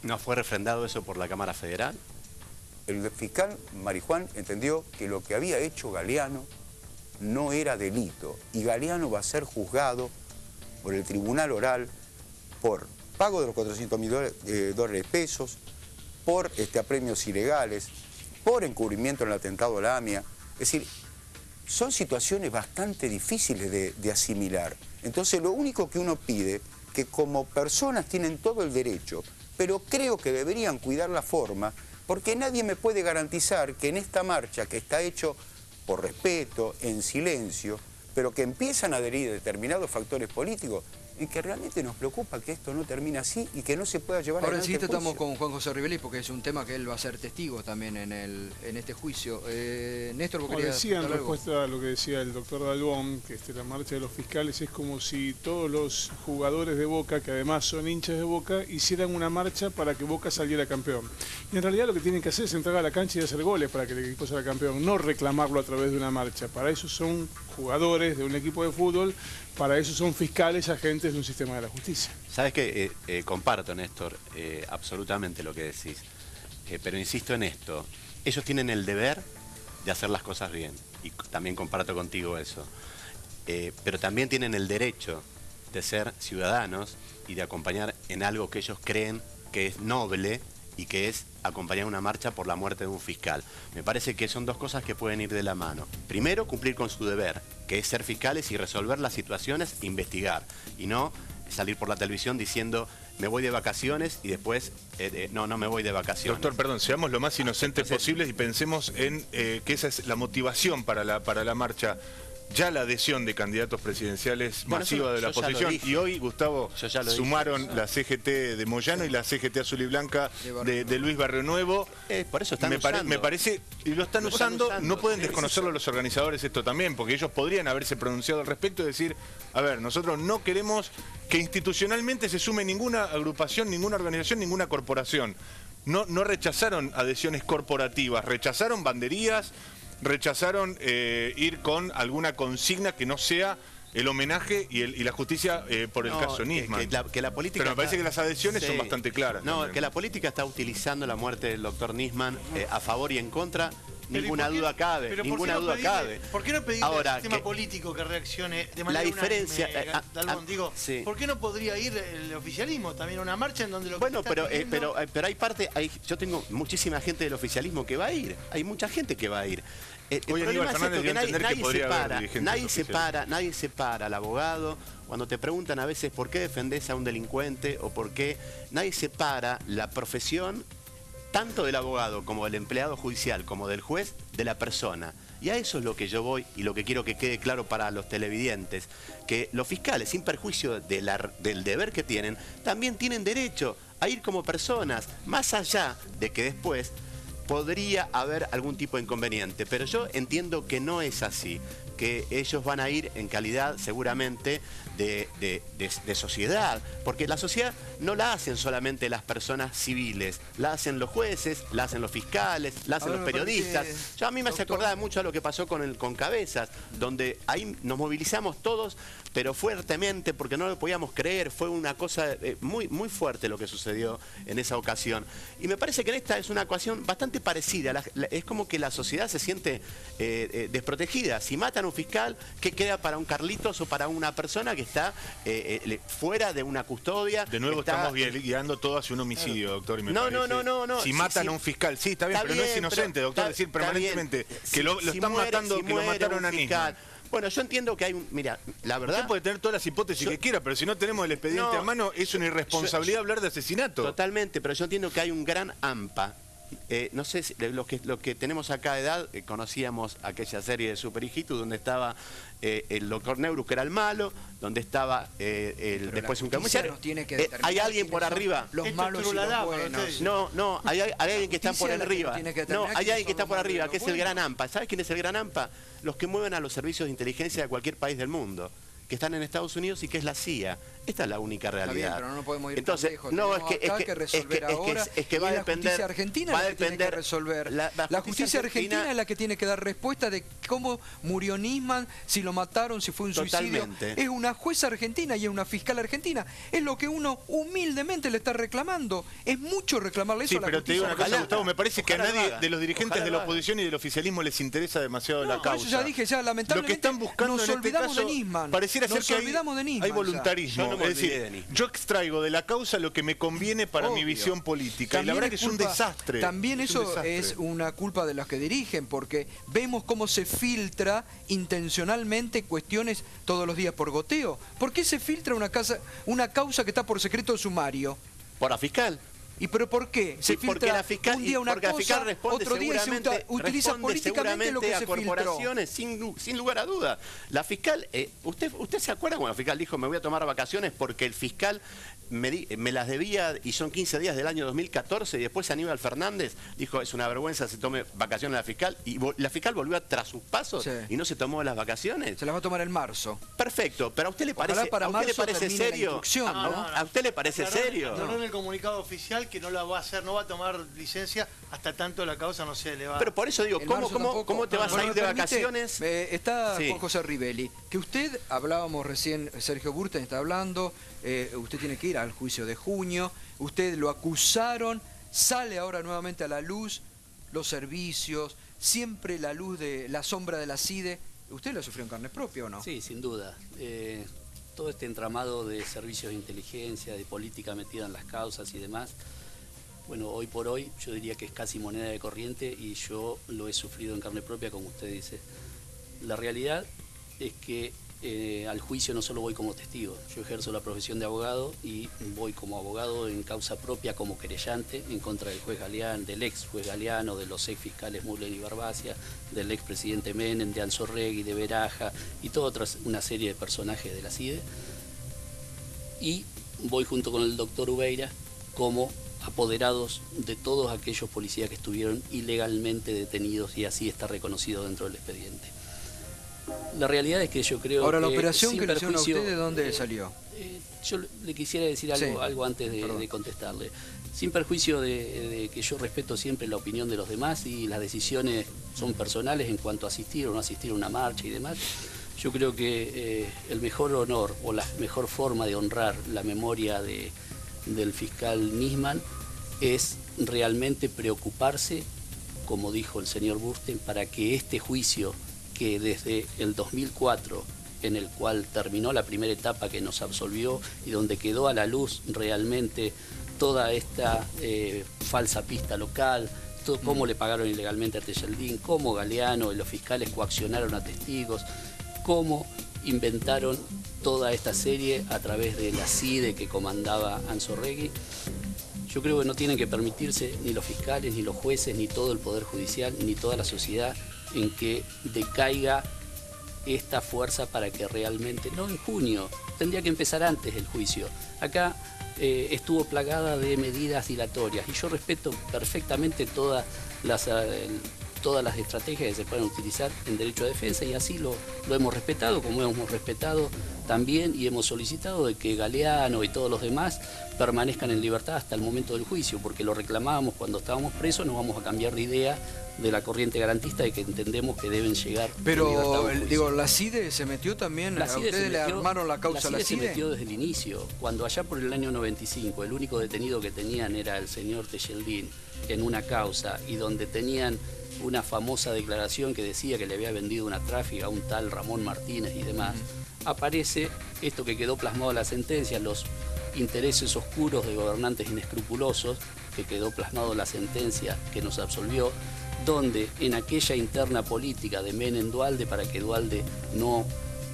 ¿No fue refrendado eso por la Cámara Federal? El fiscal Marijuán entendió que lo que había hecho Galeano no era delito y Galeano va a ser juzgado por el Tribunal Oral por pago de los $400.000 de pesos, por apremios ilegales, por encubrimiento en el atentado a la AMIA. Es decir, son situaciones bastante difíciles de asimilar. Entonces lo único que uno pide, que como personas tienen todo el derecho, pero creo que deberían cuidar la forma, porque nadie me puede garantizar que en esta marcha que está hecho por respeto, en silencio, pero que empiezan a adherir determinados factores políticos, y que realmente nos preocupa que esto no termine así y que no se pueda llevar Ahora adelante enseguida el juicio. estamos con Juan José Rivelli porque es un tema que él va a ser testigo también en este juicio. Néstor, ¿vos querías Decía en contar algo? respuesta a lo que decía el doctor Dalbón, que la marcha de los fiscales es como si todos los jugadores de Boca, que además son hinchas de Boca, hicieran una marcha para que Boca saliera campeón. Y en realidad lo que tienen que hacer es entrar a la cancha y hacer goles para que el equipo salga campeón, no reclamarlo a través de una marcha. Para eso son jugadores de un equipo de fútbol, para eso son fiscales, agentes de un sistema de la justicia. Sabes que comparto, Néstor, absolutamente lo que decís, pero insisto en esto, ellos tienen el deber de hacer las cosas bien, y también comparto contigo eso, pero también tienen el derecho de ser ciudadanos y de acompañar en algo que ellos creen que es noble y que es acompañar una marcha por la muerte de un fiscal. Me parece que son dos cosas que pueden ir de la mano. Primero, cumplir con su deber, que es ser fiscales y resolver las situaciones, investigar, y no salir por la televisión diciendo me voy de vacaciones y después no me voy de vacaciones. Doctor, perdón, seamos lo más inocentes posibles y pensemos en que esa es la motivación para la marcha. Ya la adhesión de candidatos presidenciales masiva de la oposición. Y hoy, Gustavo, sumaron la CGT de Moyano y la CGT Azul y Blanca de Luis Barrio Nuevo. Por eso están usando. Me parece, y lo están usando, no pueden desconocerlo los organizadores esto también, porque ellos podrían haberse pronunciado al respecto y decir, a ver, nosotros no queremos que institucionalmente se sume ninguna agrupación, ninguna organización, ninguna corporación. No rechazaron adhesiones corporativas, rechazaron banderías, rechazaron ir con alguna consigna que no sea el homenaje y la justicia por el caso Nisman. Que la política pero me parece que las adhesiones son bastante claras. No, también. que la política está utilizando la muerte del doctor Nisman a favor y en contra. Ninguna duda cabe, ninguna duda cabe. ¿Por qué no pedirle Ahora, al sistema político que reaccione de manera la diferencia, unánime, Dalbón? Digo, sí. ¿por qué no podría ir el oficialismo también a una marcha en donde lo que bueno, está pidiendo... pero hay parte, yo tengo muchísima gente del oficialismo que va a ir, hay mucha gente que va a ir. El problema es esto, que nadie separa al abogado. Cuando te preguntan a veces por qué defendés a un delincuente o por qué, nadie separa la profesión tanto del abogado como del empleado judicial como del juez de la persona. Y a eso es lo que yo voy y lo que quiero que quede claro para los televidentes, que los fiscales, sin perjuicio del deber que tienen, también tienen derecho a ir como personas, más allá de que después podría haber algún tipo de inconveniente. Pero yo entiendo que no es así, que ellos van a ir en calidad seguramente de sociedad, porque la sociedad no la hacen solamente las personas civiles, la hacen los jueces, la hacen los fiscales, la hacen los periodistas. A mí me hace acordar mucho a lo que pasó con Cabezas, donde ahí nos movilizamos todos, pero fuertemente, porque no lo podíamos creer, fue una cosa muy fuerte lo que sucedió en esa ocasión. Y me parece que en esta es una ocasión bastante parecida, es como que la sociedad se siente desprotegida. Si matan a un fiscal, ¿qué queda para un Carlitos o para una persona que está fuera de una custodia? De nuevo estamos guiando todo hacia un homicidio, doctor. Y me no. Si matan a un fiscal, sí, está bien, pero no es inocente, doctor, decir permanentemente que lo están matando, que lo mataron a Nisman. Bueno, yo entiendo que hay un... Mira, la verdad... Usted puede tener todas las hipótesis que quiera, pero si no tenemos el expediente a mano, es una irresponsabilidad hablar de asesinato. Totalmente, pero yo entiendo que hay un gran AMPA. No sé, si los que tenemos acá de edad, conocíamos aquella serie de Super Hijitos donde estaba el doctor Neurus, que era el malo, donde estaba después un comisario. Hay alguien por arriba. Los malos y los buenos. No, hay alguien que está por arriba. No, hay alguien que está por arriba, que es el gran AMPA. ¿Sabes quién es el gran AMPA? Los que mueven a los servicios de inteligencia de cualquier país del mundo. que están en Estados Unidos y que es la CIA. Esta es la única Está bien, realidad. pero no podemos ir Entonces, tan lejos. no, Tenemos acá que resolver ahora, es que va a y depender. la justicia argentina va a es la que tiene que depender resolver. la justicia argentina es la que tiene que dar respuesta de cómo murió Nisman, si lo mataron, si fue un suicidio. Totalmente. Es una jueza argentina y es una fiscal argentina. Es lo que uno humildemente le está reclamando. Es mucho reclamarle eso Sí, a la pero te digo justicia una cosa, argentina. Gustavo, me parece que a Ojalá lo nadie haga. de los dirigentes Ojalá de lo la haga. oposición y del oficialismo les interesa demasiado la Por causa. eso ya dije, ya Lo lamentablemente que están buscando nos en este olvidamos caso de Nisman. pareciera ser Nos que olvidamos de Nisman hay ya. voluntarismo. Yo no me es decir, olvidé de Nisman. yo extraigo de la causa lo que me conviene para mi Obvio. visión política. Y la También verdad que es un culpa- desastre. También Es un eso desastre. es una culpa de los que dirigen, porque vemos cómo se filtra intencionalmente cuestiones todos los días por goteo. ¿Por qué se filtra una causa que está por secreto sumario? Por la fiscal. ¿Y pero por qué? Se Sí, porque filtra la fiscal, un día una porque la fiscal cosa, responde otro día se seguramente, utiliza responde políticamente lo que seguramente se a filtró. corporaciones, sin lugar a duda. La fiscal, ¿usted se acuerda cuando la fiscal dijo me voy a tomar vacaciones porque el fiscal me las debía y son 15 días del año 2014 y después Aníbal Fernández dijo es una vergüenza se tome vacaciones la fiscal y la fiscal volvió tras sus pasos Sí. y no se tomó las vacaciones? Se las va a tomar en marzo. Perfecto, pero ¿a usted le Ojalá parece, para ¿a usted le marzo parece termine la serio? instrucción, ¿no? ¿A usted le parece serio? Aclaró en el comunicado oficial que no la va a hacer, no va a tomar licencia hasta tanto la causa no se le va. Pero por eso digo, En ¿cómo, marzo cómo, tampoco. cómo te vas Bueno, a ir ¿me de permite? vacaciones? Está Sí. Juan José Rivelli, que usted, hablábamos recién, Sergio Burten está hablando, usted tiene que ir al juicio de junio, usted lo acusaron, sale ahora nuevamente a la luz los servicios, siempre la luz de la sombra de la CIDE. ¿Usted lo sufrió en carne propia o no? Sí, sin duda. Todo este entramado de servicios de inteligencia, de política metida en las causas y demás, bueno, hoy por hoy yo diría que es casi moneda de corriente y yo lo he sufrido en carne propia, como usted dice. La realidad es que al juicio no solo voy como testigo, yo ejerzo la profesión de abogado y voy como abogado en causa propia como querellante en contra del juez Galeano, del ex juez Galeano, de los ex fiscales Mullen y Barbacia, del ex presidente Menem, de Anzorregui, de Beraja y toda una serie de personajes de la CIDE. Y voy junto con el doctor Ubeira como apoderados de todos aquellos policías que estuvieron ilegalmente detenidos y así está reconocido dentro del expediente. La realidad es que yo creo Ahora, que la operación sin que le hicieron a perjuicio, usted, ¿de dónde salió? yo le quisiera decir algo, Sí, algo antes perdón. de contestarle. Sin perjuicio de que yo respeto siempre la opinión de los demás y las decisiones son personales en cuanto a asistir o no asistir a una marcha y demás, yo creo que el mejor honor o la mejor forma de honrar la memoria del fiscal Nisman es realmente preocuparse, como dijo el señor Bursten, para que este juicio que desde el 2004, en el cual terminó la primera etapa que nos absolvió y donde quedó a la luz realmente toda esta falsa pista local, cómo le pagaron ilegalmente a Tejeldín, cómo Galeano y los fiscales coaccionaron a testigos, cómo inventaron toda esta serie a través de la CIDE que comandaba Anzorregui. Yo creo que no tienen que permitirse ni los fiscales, ni los jueces, ni todo el Poder Judicial, ni toda la sociedad en que decaiga esta fuerza para que realmente, no en junio, tendría que empezar antes el juicio. Acá estuvo plagada de medidas dilatorias y yo respeto perfectamente todas las estrategias que se pueden utilizar en derecho a defensa y así lo hemos respetado, como hemos respetado también y hemos solicitado de que Galeano y todos los demás permanezcan en libertad hasta el momento del juicio, porque lo reclamábamos cuando estábamos presos, no vamos a cambiar de idea de la corriente garantista de que entendemos que deben llegar en libertad a Pero, un juicio. digo, ¿la CIDE se metió también? La ¿A CIDE ustedes se le metió- armaron la causa a la se CIDE? metió desde el inicio, cuando allá por el año 95 el único detenido que tenían era el señor Tejeldín en una causa y donde tenían una famosa declaración que decía que le había vendido una tráfica a un tal Ramón Martínez y demás, aparece esto que quedó plasmado en la sentencia, los intereses oscuros de gobernantes inescrupulosos, que quedó plasmado en la sentencia que nos absolvió, donde en aquella interna política de Menem Duhalde, para que Duhalde no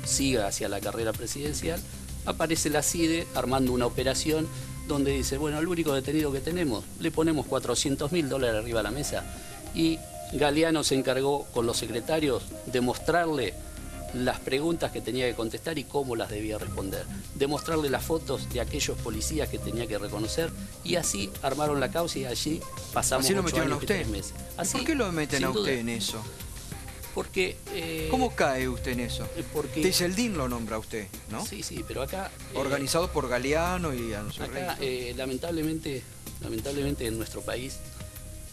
siga hacia la carrera presidencial, aparece la CIDE armando una operación donde dice, bueno, el único detenido que tenemos, le ponemos $400.000 arriba a la mesa. Y Galeano se encargó con los secretarios de mostrarle las preguntas que tenía que contestar y cómo las debía responder, de mostrarle las fotos de aquellos policías que tenía que reconocer y así armaron la causa y allí pasamos Así lo 8 metieron a años y usted. 3 meses. ¿Y Así, ¿Por qué lo meten sin a usted duda. en eso? Porque... ¿Cómo cae usted en eso? Porque... Tejeldín lo nombra usted, ¿no? Sí, sí, pero acá... Organizado por Galeano y Anzurrey. Acá, lamentablemente en nuestro país,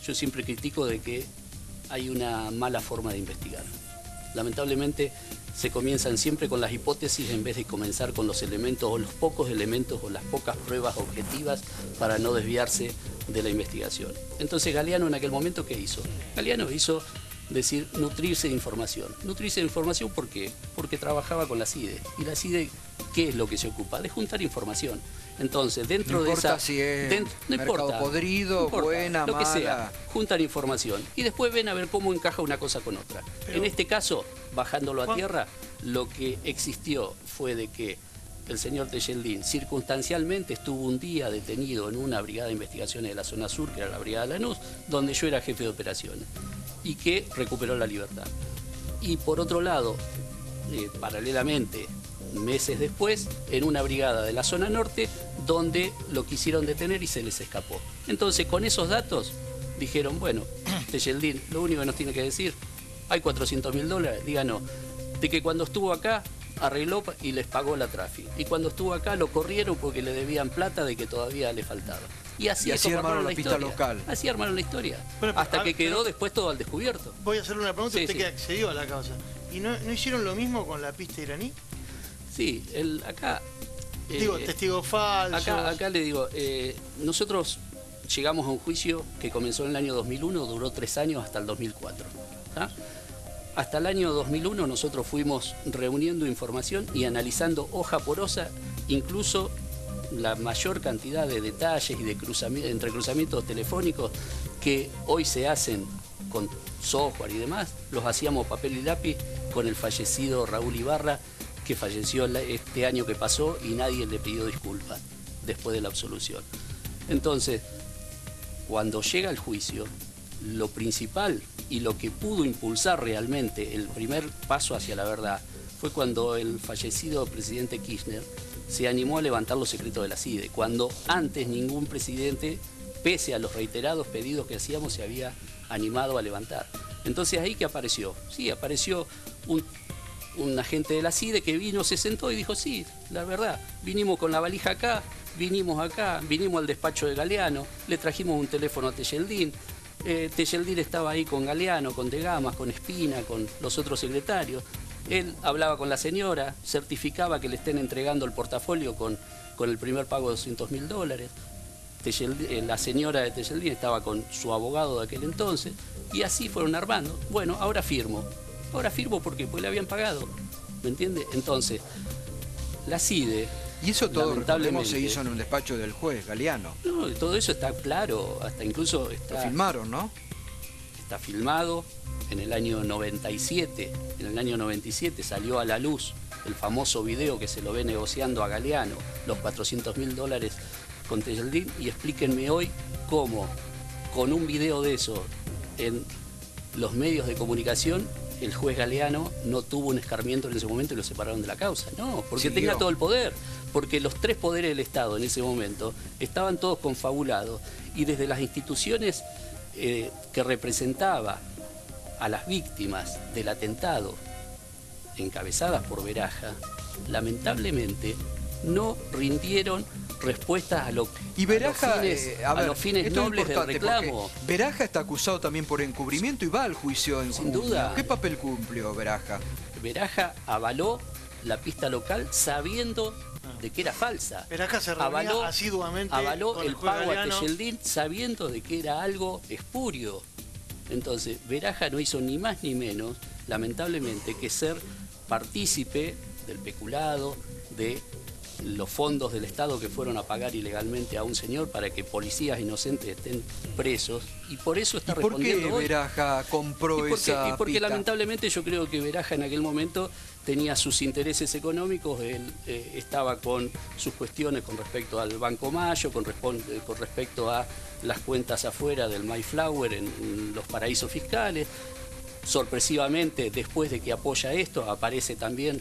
yo siempre critico de que hay una mala forma de investigar. Lamentablemente se comienzan siempre con las hipótesis en vez de comenzar con los elementos o los pocos elementos o las pocas pruebas objetivas para no desviarse de la investigación. Entonces Galeano en aquel momento, ¿qué hizo? Galeano hizo decir nutrirse de información. Nutrirse de información, ¿por qué? Porque trabajaba con la CIDE. Y la CIDE, ¿qué es lo que se ocupa? De juntar información. Entonces, dentro no de importa esa... si es no mercado importa, podrido, no importa, buena, lo que mala. sea, juntan información. Y después ven a ver cómo encaja una cosa con otra. Pero, en este caso, bajándolo a tierra, lo que existió fue de que el señor Tejeldín circunstancialmente estuvo un día detenido en una brigada de investigaciones de la zona sur, que era la brigada Lanús, donde yo era jefe de operaciones, y que recuperó la libertad. Y por otro lado, paralelamente, meses después, en una brigada de la zona norte, donde lo quisieron detener y se les escapó. Entonces, con esos datos, dijeron, bueno, Tejeldín, lo único que nos tiene que decir, hay $400.000, díganos, de que cuando estuvo acá, arregló y les pagó la trafi. Y cuando estuvo acá lo corrieron porque le debían plata de que todavía le faltaba. Y así armaron la pista historia. local. Así armaron la historia. Bueno, hasta que quedó después todo al descubierto. Voy a hacerle una pregunta, Sí, usted sí. que accedió a la causa. ¿Y no hicieron lo mismo con la pista iraní? Sí, acá... Digo, testigos falsos. Acá le digo, nosotros llegamos a un juicio que comenzó en el año 2001, duró 3 años hasta el 2004. ¿tá? Hasta el año 2001 nosotros fuimos reuniendo información y analizando hoja por hoja, incluso la mayor cantidad de detalles y de entrecruzamientos telefónicos que hoy se hacen con software y demás, los hacíamos papel y lápiz con el fallecido Raúl Ibarra, que falleció este año que pasó y nadie le pidió disculpas después de la absolución. Entonces, cuando llega el juicio, lo principal y lo que pudo impulsar realmente el primer paso hacia la verdad fue cuando el fallecido presidente Kirchner se animó a levantar los secretos de la CIDE, cuando antes ningún presidente, pese a los reiterados pedidos que hacíamos, se había animado a levantar. Entonces ahí que apareció, sí, apareció un agente de la CIDE que vino, se sentó y dijo, sí, la verdad, vinimos con la valija acá, vinimos al despacho de Galeano, le trajimos un teléfono a Tejeldín, Tejeldín estaba ahí con Galeano, con De Gamas, con Espina, con los otros secretarios, él hablaba con la señora, certificaba que le estén entregando el portafolio con el primer pago de $200.000, la señora de Tejeldín estaba con su abogado de aquel entonces, y así fueron armando. Bueno, ahora firmo ¿por qué? Porque le habían pagado, ¿me entiende? Entonces, la CIDE... Y eso todo, recordemos, lamentablemente, se hizo en un despacho del juez Galeano. No, todo eso está claro, hasta incluso Lo filmaron, ¿no? Está filmado en el año 97. En el año 97 salió a la luz el famoso video que se lo ve negociando a Galeano, los $400.000 con Tejeldín, y explíquenme hoy cómo, con un video de eso en los medios de comunicación, el juez Galeano no tuvo un escarmiento en ese momento y lo separaron de la causa. No, porque Siguió. tenía todo el poder. Porque los 3 poderes del Estado en ese momento estaban todos confabulados y desde las instituciones que representaba a las víctimas del atentado encabezadas por Veraja, lamentablemente no rindieron respuestas a, Y Veraja, a los fines esto es nobles del importante, reclamo. porque Veraja está acusado también por encubrimiento y va al juicio en Sin junio. duda. ¿Qué papel cumplió Veraja? Veraja avaló la pista local sabiendo de que era falsa. Veraja se reunía asiduamente avaló con el el juez pago a Galeano. Tejeldín sabiendo de que era algo espurio. Entonces, Veraja no hizo ni más ni menos, lamentablemente, que ser partícipe del peculado, de los fondos del Estado que fueron a pagar ilegalmente a un señor para que policías inocentes estén presos, y por eso está ¿Y por qué respondiendo hoy. Veraja compró esa Porque pista? lamentablemente yo creo que Veraja en aquel momento tenía sus intereses económicos, él estaba con sus cuestiones con respecto al Banco Mayo, con respecto a las cuentas afuera del Mayflower en los paraísos fiscales. Sorpresivamente, después de que apoya esto, aparece también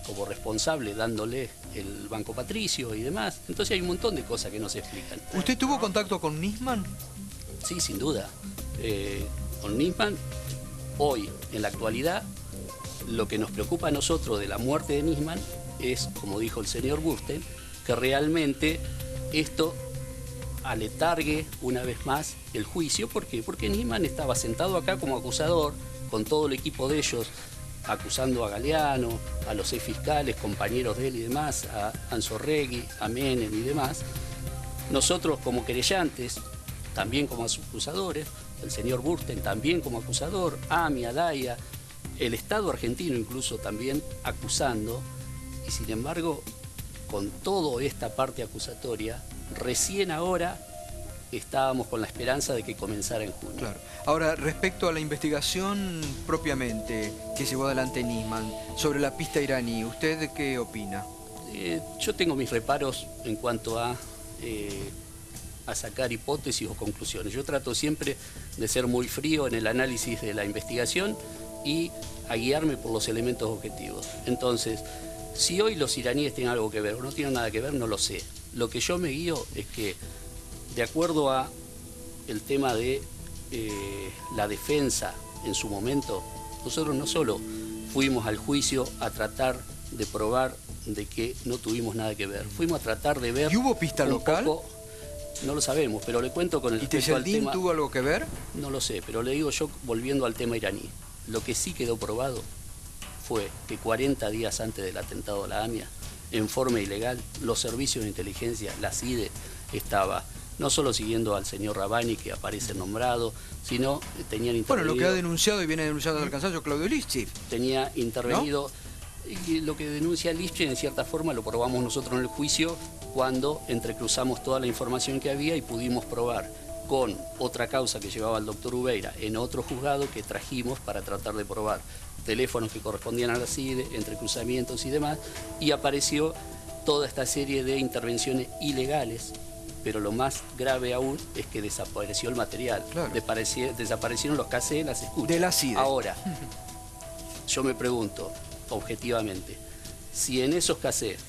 como responsable dándole el Banco Patricio y demás. Entonces hay un montón de cosas que no se explican. ¿Usted tuvo contacto con Nisman? Sí, sin duda. Con Nisman hoy, en la actualidad, lo que nos preocupa a nosotros de la muerte de Nisman es, como dijo el señor Bursten, que realmente esto aletargue una vez más el juicio. ¿Por qué? Porque Nisman estaba sentado acá como acusador, con todo el equipo de ellos, acusando a Galeano, a los seis fiscales, compañeros de él y demás, a Anzorregui, a Menem y demás. Nosotros como querellantes, también como acusadores, el señor Bursten también como acusador, AMI, ADAIA, el Estado argentino incluso también acusando, y sin embargo, con toda esta parte acusatoria, recién ahora estábamos con la esperanza de que comenzara en junio. Claro. Ahora, respecto a la investigación propiamente que llevó adelante Nisman sobre la pista iraní, ¿usted qué opina? Yo tengo mis reparos en cuanto a sacar hipótesis o conclusiones. Yo trato siempre de ser muy frío en el análisis de la investigación y a guiarme por los elementos objetivos. Entonces, si hoy los iraníes tienen algo que ver o no tienen nada que ver, no lo sé. Lo que yo me guío es que, de acuerdo a el tema de la defensa en su momento, nosotros no solo fuimos al juicio a tratar de probar de que no tuvimos nada que ver, fuimos a tratar de ver... ¿Y hubo pista local? No lo sabemos, pero le cuento con el ¿Y respecto al tema... tuvo algo que ver? No lo sé, pero le digo yo, volviendo al tema iraní, lo que sí quedó probado fue que 40 días antes del atentado a la AMIA, en forma ilegal, los servicios de inteligencia, la CIDE, estaba no solo siguiendo al señor Rabani, que aparece nombrado, sino tenían intervenido... Bueno, lo que ha denunciado y viene denunciando al cansancio Claudio Lifchitz. Tenía intervenido... ¿No? Y lo que denuncia Lifchitz, en cierta forma, lo probamos nosotros en el juicio cuando entrecruzamos toda la información que había y pudimos probar con otra causa que llevaba el doctor Ubeira en otro juzgado que trajimos para tratar de probar teléfonos que correspondían a la CIDE, entrecruzamientos y demás, y apareció toda esta serie de intervenciones ilegales, pero lo más grave aún es que desapareció el material, claro. Desaparecieron los cassettes, las escuchas. De la CIDE. Ahora, yo me pregunto, objetivamente, si en esos cassettes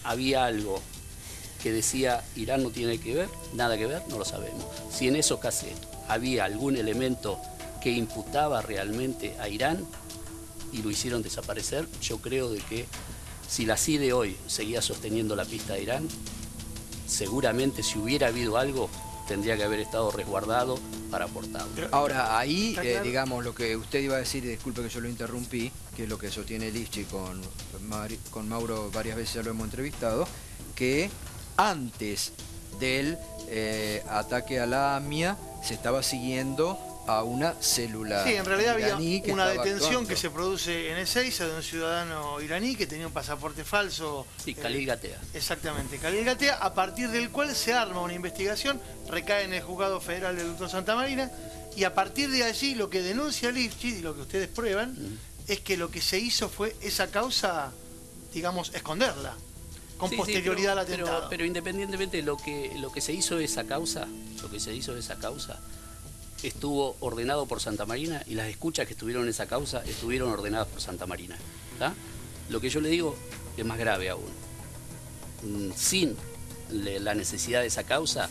había algo que decía Irán no tiene que ver, nada que ver, no lo sabemos. Si en esos cassettes había algún elemento que imputaba realmente a Irán y lo hicieron desaparecer, yo creo de que si la CIDE hoy seguía sosteniendo la pista de Irán, seguramente si hubiera habido algo, tendría que haber estado resguardado para aportarlo. Ahora, ahí, claro. digamos, lo que usted iba a decir, y disculpe que yo lo interrumpí, que es lo que sostiene Lifchitz con Mauro, varias veces ya lo hemos entrevistado, que antes del ataque a la AMIA se estaba siguiendo a una célula Sí, en realidad había iraní que una estaba detención actuando. que se produce en Ezeiza de un ciudadano iraní que tenía un pasaporte falso. Sí, Khalil Gatea. Exactamente, Khalil Gatea, a partir del cual se arma una investigación, recae en el Juzgado Federal del Doctor Santa Marina, y a partir de allí lo que denuncia Lifchitz y lo que ustedes prueban es que lo que se hizo fue esa causa, digamos, esconderla, con Sí, posterioridad al pero, atentado. pero independientemente de lo que se hizo de esa causa, estuvo ordenado por Santa Marina y las escuchas que estuvieron en esa causa estuvieron ordenadas por Santa Marina. ¿Tá? Lo que yo le digo es más grave aún. Sin la necesidad de esa causa,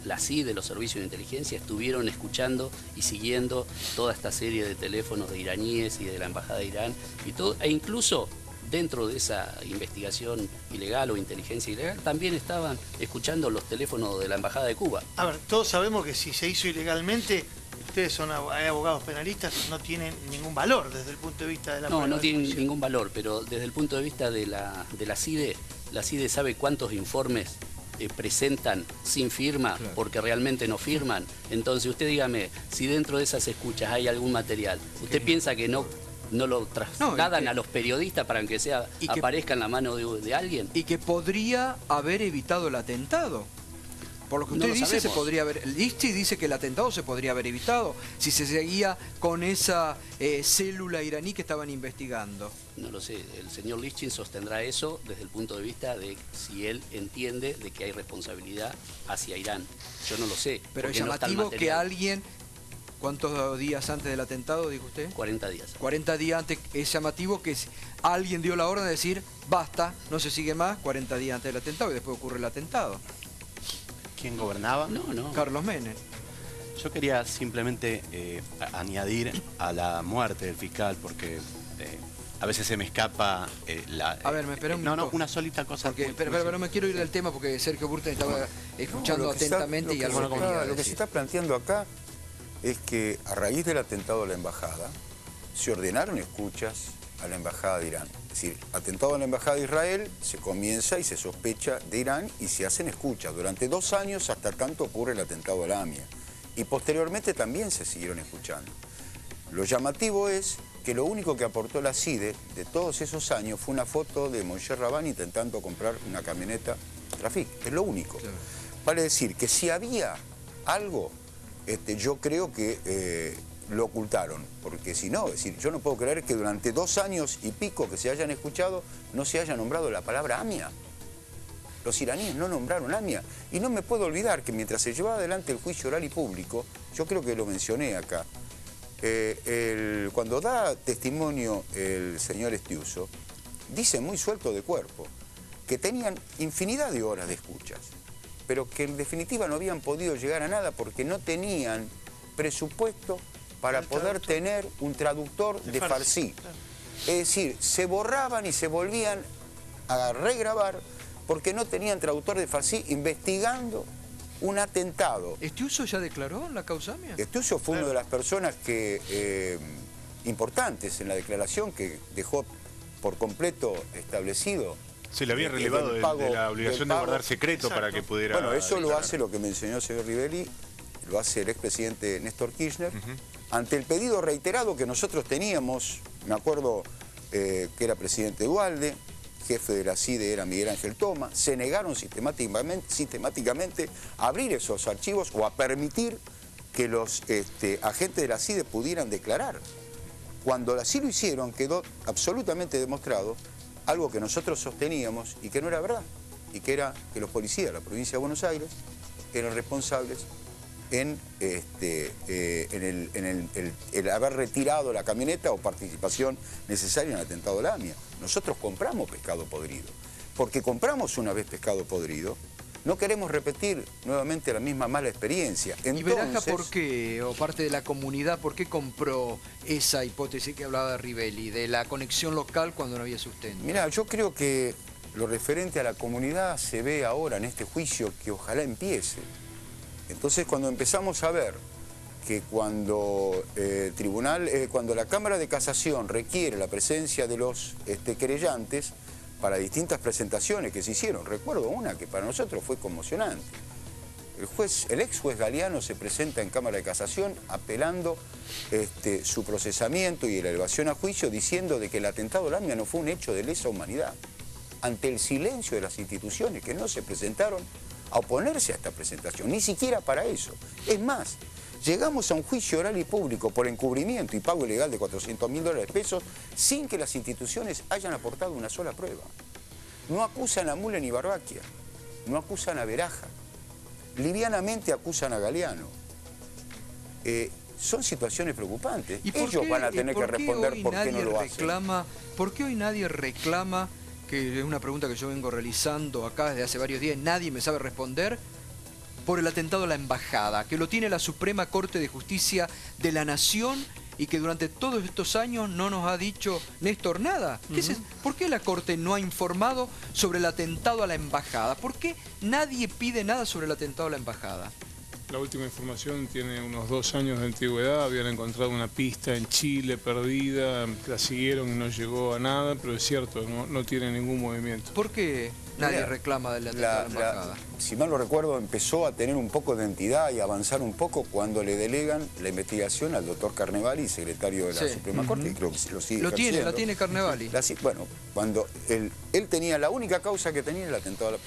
la CIDE, los servicios de inteligencia, estuvieron escuchando y siguiendo toda esta serie de teléfonos de iraníes y de la Embajada de Irán y todo, e incluso dentro de esa investigación ilegal o inteligencia ilegal, también estaban escuchando los teléfonos de la Embajada de Cuba. A ver, todos sabemos que si se hizo ilegalmente, ustedes son abogados penalistas, no tienen ningún valor desde el punto de vista de la prueba No de tienen juicio. ningún valor, pero desde el punto de vista de la CIDE sabe cuántos informes presentan sin firma, Claro. porque realmente no firman. Entonces usted dígame, si dentro de esas escuchas hay algún material, ¿usted piensa que no lo trasladan a los periodistas para que sea y que- aparezca en la mano de alguien? Y que podría haber evitado el atentado. Por lo que No usted lo dice, se sabemos. podría haber... Lifchitz dice que el atentado se podría haber evitado si se seguía con esa célula iraní que estaban investigando. No lo sé, el señor Lifchitz sostendrá eso desde el punto de vista de si él entiende de que hay responsabilidad hacia Irán. Yo no lo sé. Pero es porque no está el llamativo que material. alguien... ¿Cuántos días antes del atentado, dijo usted? 40 días. 40 días antes, es llamativo que alguien dio la orden de decir, basta, no se sigue más, 40 días antes del atentado, y después ocurre el atentado. ¿Quién gobernaba? No. Carlos Menem. Yo quería simplemente añadir a la muerte del fiscal, porque a veces se me escapa A ver, me espera un no, minuto. una solita cosa. Porque, pero me quiero ir del tema porque Sergio Burten estaba escuchando lo que está- atentamente y algo lo quería que se decir. está planteando acá es que a raíz del atentado a la embajada se ordenaron escuchas a la embajada de Irán. Es decir, atentado a la embajada de Israel, se comienza y se sospecha de Irán y se hacen escuchas durante 2 años hasta tanto ocurre el atentado a la AMIA. Y posteriormente también se siguieron escuchando. Lo llamativo es que lo único que aportó la CIDE de todos esos años fue una foto de Moshe Rabán intentando comprar una camioneta Traffic. Es lo único. Claro. Vale decir que si había algo, yo creo que lo ocultaron, porque si no, es decir, yo no puedo creer que durante 2 años y pico que se hayan escuchado no se haya nombrado la palabra AMIA. Los iraníes no nombraron AMIA. Y no me puedo olvidar que mientras se llevaba adelante el juicio oral y público, yo creo que lo mencioné acá, cuando da testimonio el señor Estiuso, dice muy suelto de cuerpo que tenían infinidad de horas de escuchas, pero que en definitiva no habían podido llegar a nada porque no tenían presupuesto para El poder traductor. tener un traductor de farsi. Claro. Es decir, se borraban y se volvían a regrabar porque no tenían traductor de farsi investigando un atentado. ¿Estiuso ya declaró la causa AMIA? Estiuso fue una de las personas que importantes en la declaración que dejó por completo establecido. Se le había del relevado pago- de la obligación del de pago. guardar secreto para Exacto. que pudiera... Bueno, eso lo declarar. hace lo que mencionó el señor Rivelli, lo hace el expresidente Néstor Kirchner, ante el pedido reiterado que nosotros teníamos, me acuerdo que era presidente Duhalde, jefe de la CIDE era Miguel Ángel Toma, se negaron sistemáticamente a abrir esos archivos o a permitir que los agentes de la CIDE pudieran declarar. Cuando así lo hicieron, quedó absolutamente demostrado algo que nosotros sosteníamos y que no era verdad, y que era que los policías de la provincia de Buenos Aires eran responsables en el haber retirado la camioneta o participación necesaria en el atentado de la AMIA. Nosotros compramos pescado podrido, porque compramos una vez pescado podrido, no queremos repetir nuevamente la misma mala experiencia. ¿Y Beraja por qué, o parte de la comunidad, por qué compró esa hipótesis que hablaba de Rivelli, de la conexión local cuando no había sustento? Mirá, yo creo que lo referente a la comunidad se ve ahora en este juicio que ojalá empiece. Entonces, cuando empezamos a ver que cuando cuando la Cámara de Casación requiere la presencia de los querellantes para distintas presentaciones que se hicieron, recuerdo una que para nosotros fue conmocionante. El ex juez Galeano se presenta en Cámara de Casación apelando su procesamiento y la elevación a juicio diciendo de que el atentado al AMIA no fue un hecho de lesa humanidad. Ante el silencio de las instituciones que no se presentaron a oponerse a esta presentación, ni siquiera para eso. Es más, llegamos a un juicio oral y público por encubrimiento y pago ilegal de $400.000 sin que las instituciones hayan aportado una sola prueba. No acusan a Müller ni Barbaquia, no acusan a Beraja, livianamente acusan a Galeano. Son situaciones preocupantes. ¿Y por Ellos qué- van a tener que responder hoy por qué no nadie lo hacen. reclama, ¿por qué hoy nadie reclama, que es una pregunta que yo vengo realizando acá desde hace varios días, nadie me sabe responder, por el atentado a la embajada, que lo tiene la Suprema Corte de Justicia de la Nación y que durante todos estos años no nos ha dicho Néstor nada? ¿Por qué la Corte no ha informado sobre el atentado a la embajada? ¿Por qué nadie pide nada sobre el atentado a la embajada? La última información tiene unos 2 años de antigüedad, habían encontrado una pista en Chile perdida, la siguieron y no llegó a nada, pero es cierto, no tiene ningún movimiento. ¿Por qué nadie Mira, reclama del atentado a la embajada? Si mal no recuerdo, empezó a tener un poco de entidad y avanzar un poco cuando le delegan la investigación al doctor Carnevali, secretario de la Sí. Suprema Corte, y creo que lo sigue La ejerciendo. tiene Carnevali. Bueno, cuando él tenía la única causa que tenía el atentado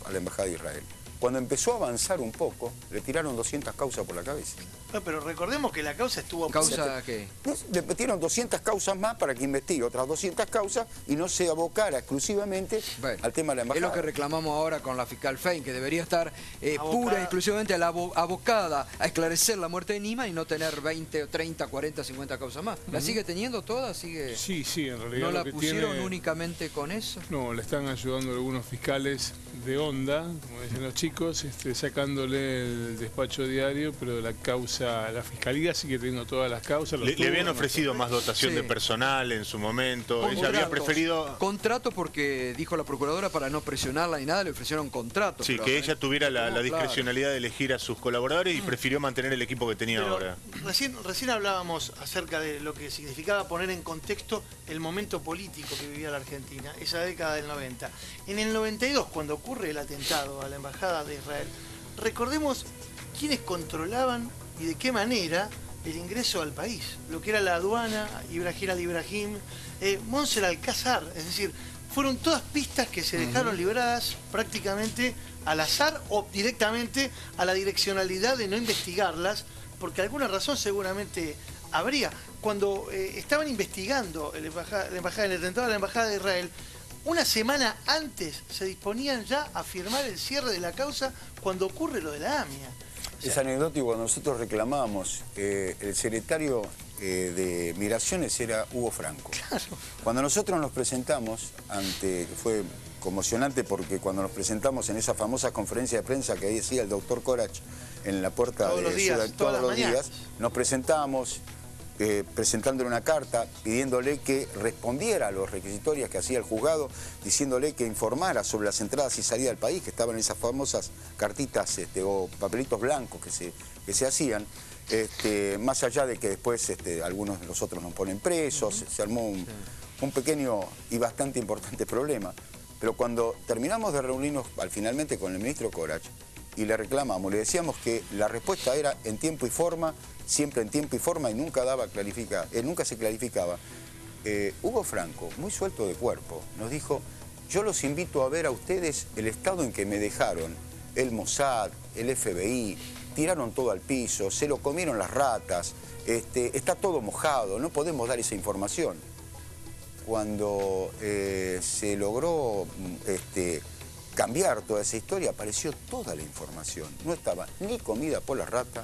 a la Embajada de Israel. Cuando empezó a avanzar un poco, le tiraron 200 causas por la cabeza. No, pero recordemos que la causa estuvo... ¿Causa qué? Le metieron 200 causas más para que investigue otras 200 causas y no se abocara exclusivamente Bueno, al tema de la es embajada. lo que reclamamos ahora con la fiscal Fein, que debería estar Abocada. pura y exclusivamente abocada a esclarecer la muerte de Nima y no tener 20, 30, 40, 50 causas más. ¿La sigue teniendo toda? ¿Sigue? Sí, en realidad ¿No la lo que pusieron tiene... únicamente con eso? No, le están ayudando algunos fiscales de onda, como dicen los chicos, políticos sacándole el despacho diario, pero la causa, la fiscalía sigue teniendo todas las causas. Le habían ofrecido más dotación de personal en su momento. Ella había preferido... Contrato porque dijo la procuradora para no presionarla ni nada, le ofrecieron contrato. Sí, que ella tuviera la discrecionalidad de elegir a sus colaboradores y prefirió mantener el equipo que tenía ahora. Recién hablábamos acerca de lo que significaba poner en contexto el momento político que vivía la Argentina, esa década del 90. En el 92, cuando ocurre el atentado a la Embajada de Israel, recordemos quiénes controlaban y de qué manera el ingreso al país, lo que era la aduana, Ibrahim al-Ibrahim, Monser Alcázar, es decir, fueron todas pistas que se dejaron libradas prácticamente al azar o directamente a la direccionalidad de no investigarlas, porque alguna razón seguramente habría. Cuando estaban investigando el atentado a la Embajada de Israel, una semana antes se disponían ya a firmar el cierre de la causa cuando ocurre lo de la AMIA. Es anecdótico, cuando nosotros reclamábamos, el secretario de Migraciones era Hugo Franco. Claro. Cuando nosotros nos presentamos, fue conmocionante porque cuando nos presentamos en esa famosa conferencia de prensa que decía el doctor Corach en la puerta todos los días, nos presentamos presentándole una carta, pidiéndole que respondiera a los requisitorios que hacía el juzgado, diciéndole que informara sobre las entradas y salidas del país, que estaban en esas famosas cartitas o papelitos blancos que se hacían, más allá de que después algunos de los otros nos ponen presos, se armó un pequeño y bastante importante problema. Pero cuando terminamos de reunirnos finalmente con el ministro Corach y le reclamamos, le decíamos que la respuesta era en tiempo y forma, siempre en tiempo y forma y nunca nunca se clarificaba. Hugo Franco, muy suelto de cuerpo, nos dijo: yo los invito a ver a ustedes el estado en que me dejaron el Mossad, el FBI, tiraron todo al piso, se lo comieron las ratas, está todo mojado, no podemos dar esa información. Cuando se logró cambiar toda esa historia, apareció toda la información. No estaba ni comida por la rata,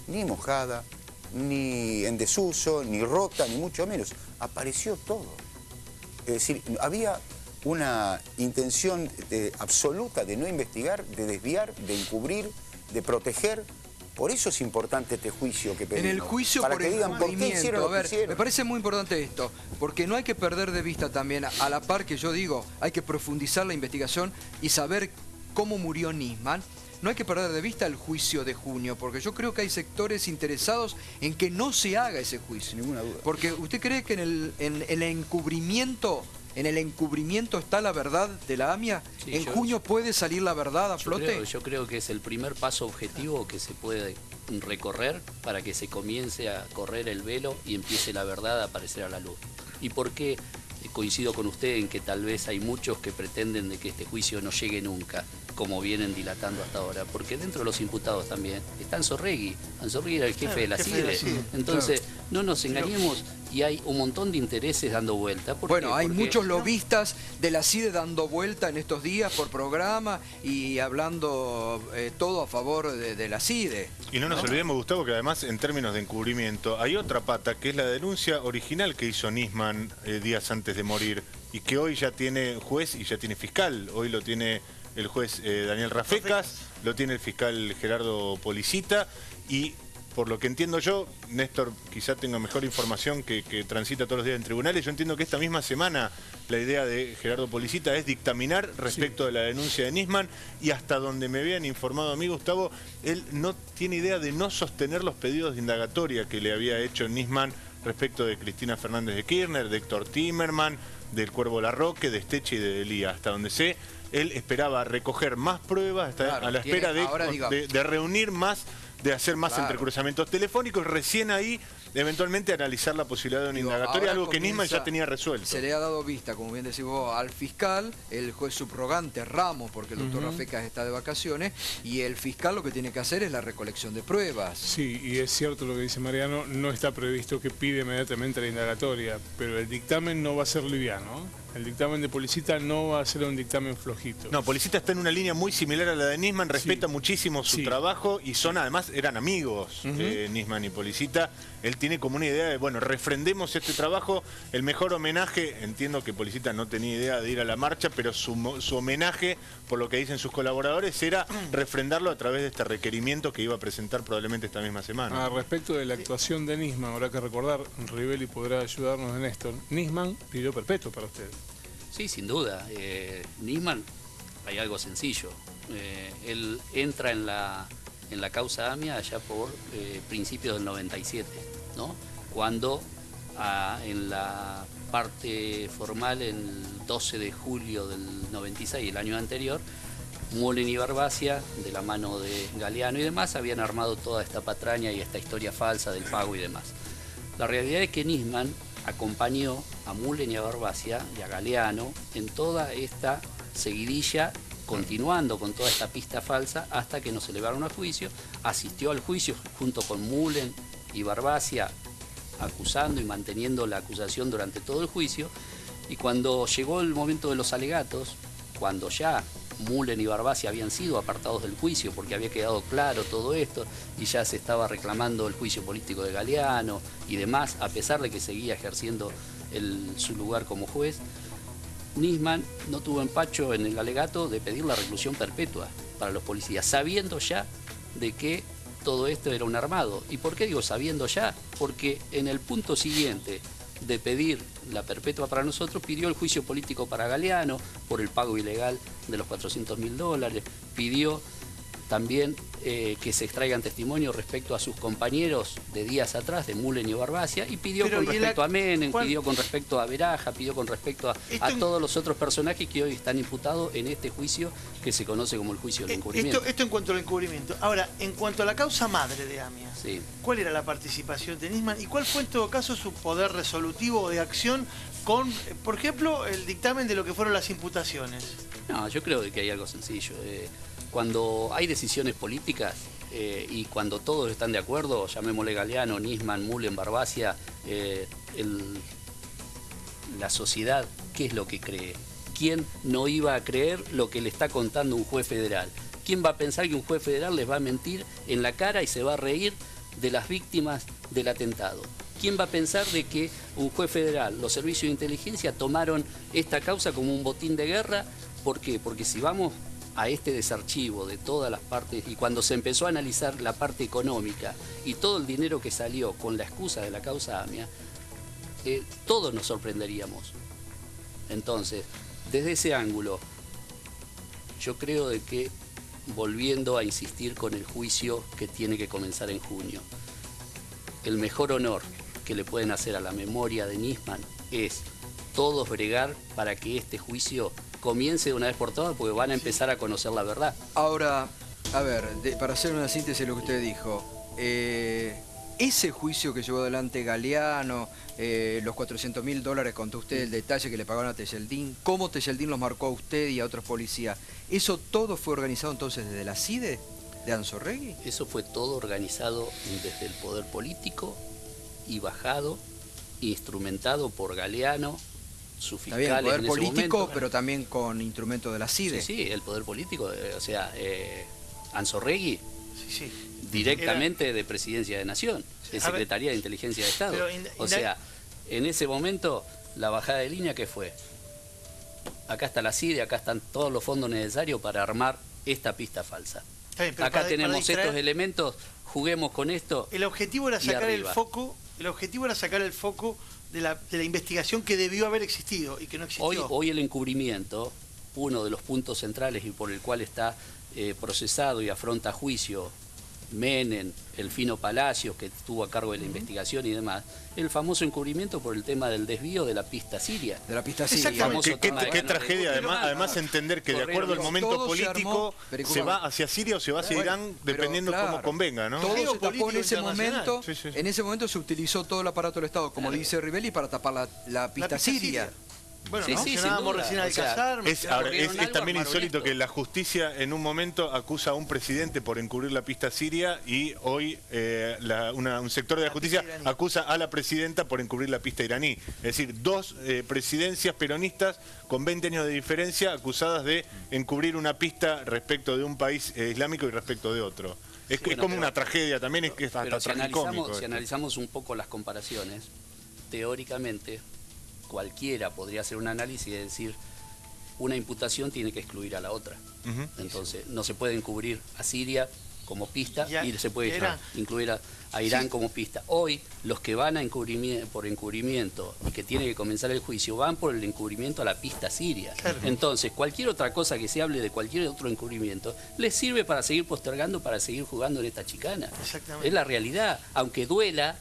ni mojada, ni en desuso, ni rota, ni mucho menos. Apareció todo. Es decir, había una intención absoluta de no investigar, de desviar, de encubrir, de proteger. Por eso es importante este juicio que pedimos. En el juicio para por que digan por qué hicieron lo que hicieron. Me parece muy importante esto, porque no hay que perder de vista también, a la par que yo digo, hay que profundizar la investigación y saber cómo murió Nisman. No hay que perder de vista el juicio de junio, porque yo creo que hay sectores interesados en que no se haga ese juicio. Sin ninguna duda. Porque ¿usted cree que en el encubrimiento está la verdad de la AMIA? Sí, ¿En junio puede salir la verdad a flote? Yo creo que es el primer paso objetivo que se puede recorrer para que se comience a correr el velo y empiece la verdad a aparecer a la luz. ¿Y por qué coincido con usted en que tal vez hay muchos que pretenden de que este juicio no llegue nunca, como vienen dilatando hasta ahora? Porque dentro de los imputados también está Anzorregui. Anzorregui era el jefe de la CIDE. Entonces, no nos engañemos, y hay un montón de intereses dando vuelta. Bueno, hay muchos lobistas de la CIDE dando vuelta en estos días por programa y hablando todo a favor de la CIDE. Y no nos olvidemos, Gustavo, que además en términos de encubrimiento hay otra pata, que es la denuncia original que hizo Nisman días antes de morir y que hoy ya tiene juez y ya tiene fiscal. Hoy lo tiene el juez Daniel Rafecas, lo tiene el fiscal Gerardo Policita y... por lo que entiendo yo, Néstor quizá tenga mejor información que transita todos los días en tribunales, yo entiendo que esta misma semana la idea de Gerardo Policita es dictaminar respecto de la denuncia de Nisman y hasta donde me habían informado a mí, Gustavo, él no tiene idea de no sostener los pedidos de indagatoria que le había hecho Nisman respecto de Cristina Fernández de Kirchner, de Héctor Timerman, del Cuervo Larroque, de Steche y de Elía. Hasta donde sé, él esperaba recoger más pruebas, está a la espera de reunir más, de hacer más entrecruzamientos telefónicos, recién ahí eventualmente analizar la posibilidad de una indagatoria, algo que Nisman ya tenía resuelto. Se le ha dado vista, como bien decís vos, al fiscal, el juez subrogante Ramos, porque el doctor Rafecas está de vacaciones, y el fiscal lo que tiene que hacer es la recolección de pruebas. Sí, y es cierto lo que dice Mariano, no está previsto que pide inmediatamente la indagatoria, pero el dictamen no va a ser liviano. El dictamen de Policita no va a ser un dictamen flojito. No, Policita está en una línea muy similar a la de Nisman, respeta muchísimo su trabajo y además eran amigos, Nisman y Policita. Él tiene como una idea de, bueno, refrendemos este trabajo, el mejor homenaje, entiendo que Policita no tenía idea de ir a la marcha, pero su homenaje, por lo que dicen sus colaboradores, era refrendarlo a través de este requerimiento que iba a presentar probablemente esta misma semana. Respecto de la actuación de Nisman, habrá que recordar, Rivelli podrá ayudarnos en esto, Nisman pidió perpetuo para ustedes. Sí, sin duda. Nisman, hay algo sencillo. Él entra en la causa AMIA allá por principios del 97, ¿no? Cuando en la parte formal, el 12 de julio del 96, el año anterior, Mullen y Barbacia, de la mano de Galeano y demás, habían armado toda esta patraña y esta historia falsa del pago y demás. La realidad es que Nisman acompañó a Mullen y a Barbacia y a Galeano en toda esta seguidilla, continuando con toda esta pista falsa hasta que nos elevaron a juicio. Asistió al juicio junto con Mullen y Barbacia, acusando y manteniendo la acusación durante todo el juicio. Y cuando llegó el momento de los alegatos, cuando ya Mullen y Barbacia habían sido apartados del juicio porque había quedado claro todo esto y ya se estaba reclamando el juicio político de Galeano y demás, a pesar de que seguía ejerciendo su lugar como juez, Nisman no tuvo empacho en el alegato de pedir la reclusión perpetua para los policías, sabiendo ya de que todo esto era un armado. ¿Y por qué digo sabiendo ya? Porque en el punto siguiente de pedir la perpetua para nosotros, pidió el juicio político para Galeano por el pago ilegal de los $400.000, pidió también que se extraigan testimonios respecto a sus compañeros de días atrás, de Mullen y Barbacia, y pidió con respecto a Menem, pidió con respecto a Veraja, pidió con respecto a todos los otros personajes que hoy están imputados en este juicio que se conoce como el juicio del encubrimiento. Esto en cuanto al encubrimiento. Ahora, en cuanto a la causa madre de AMIA, sí, ¿cuál era la participación de Nisman y cuál fue en todo caso su poder resolutivo de acción con, por ejemplo, el dictamen de lo que fueron las imputaciones? No, yo creo que hay algo sencillo. Cuando hay decisiones políticas y cuando todos están de acuerdo, llamémosle Galeano, Nisman, Mullen, Barbacia, la sociedad, ¿qué es lo que cree? ¿Quién no iba a creer lo que le está contando un juez federal? ¿Quién va a pensar que un juez federal les va a mentir en la cara y se va a reír de las víctimas del atentado? ¿Quién va a pensar de que un juez federal, los servicios de inteligencia tomaron esta causa como un botín de guerra? ¿Por qué? Porque si vamos a este desarchivo de todas las partes y cuando se empezó a analizar la parte económica y todo el dinero que salió con la excusa de la causa AMIA, todos nos sorprenderíamos. Entonces, desde ese ángulo, yo creo de que, volviendo a insistir con el juicio que tiene que comenzar en junio, el mejor honor que le pueden hacer a la memoria de Nisman es todos bregar para que este juicio comience de una vez por todas, porque van a empezar a conocer la verdad. Ahora, a ver, para hacer una síntesis de lo que usted dijo, ese juicio que llevó adelante Galeano, los $400.000, contó usted el detalle que le pagaron a Tejeldín, cómo Tejeldín los marcó a usted y a otros policías, ¿eso todo fue organizado entonces desde la CIDE de Anzoregui? Eso fue todo organizado desde el poder político y bajado, instrumentado por Galeano, sus fiscales. Está bien, el poder en ese político, momento, pero también con instrumento de la CIDE. Sí, sí, el poder político, o sea, Anzoregui, Sí. directamente de Presidencia de Nación, de Secretaría de Inteligencia de Estado. O sea, en ese momento, la bajada de línea, ¿qué fue? Acá está la CIDE, acá están todos los fondos necesarios para armar esta pista falsa. Bien, acá tenemos estos elementos, juguemos con esto. El objetivo era sacar el foco, de la investigación que debió haber existido y que no existió. Hoy el encubrimiento, uno de los puntos centrales y por el cual está procesado y afronta juicio Menem, el Fino Palacios, que estuvo a cargo de la investigación y demás, el famoso encubrimiento por el tema del desvío de la pista siria. De la pista siria. Qué tragedia, además entender que de acuerdo al momento político se va hacia Siria o se va hacia Irán, dependiendo cómo convenga, ¿no? Todo se tapó en ese momento, en ese momento se utilizó todo el aparato del Estado, como dice Rivelli, para tapar la pista siria. Bueno, Sí, ¿no? sí, sin Mencionábamos duda. recién O al sea, Alcázar. Ahora, Ocurrieron es algo, también armaron insólito esto. que la justicia en un momento acusa a un presidente por encubrir la pista siria y hoy un sector de la justicia iraní. acusa a la presidenta por encubrir la pista iraní. Es decir, dos presidencias peronistas con 20 años de diferencia acusadas de encubrir una pista respecto de un país islámico y respecto de otro. Es Bueno, como pero- una tragedia también, es que es hasta Pero si tragicómico. si analizamos un poco las comparaciones, teóricamente cualquiera podría hacer un análisis y decir una imputación tiene que excluir a la otra. Ujú. Entonces no se puede encubrir a Siria como pista Ya, y se puede Irán. incluir a Irán como pista. Hoy los que van a por encubrimiento y que tiene que comenzar el juicio van por el encubrimiento a la pista siria. Claro. Entonces cualquier otra cosa que se hable de cualquier otro encubrimiento les sirve para seguir postergando, para seguir jugando en esta chicana. Exactamente. Es la realidad, aunque duela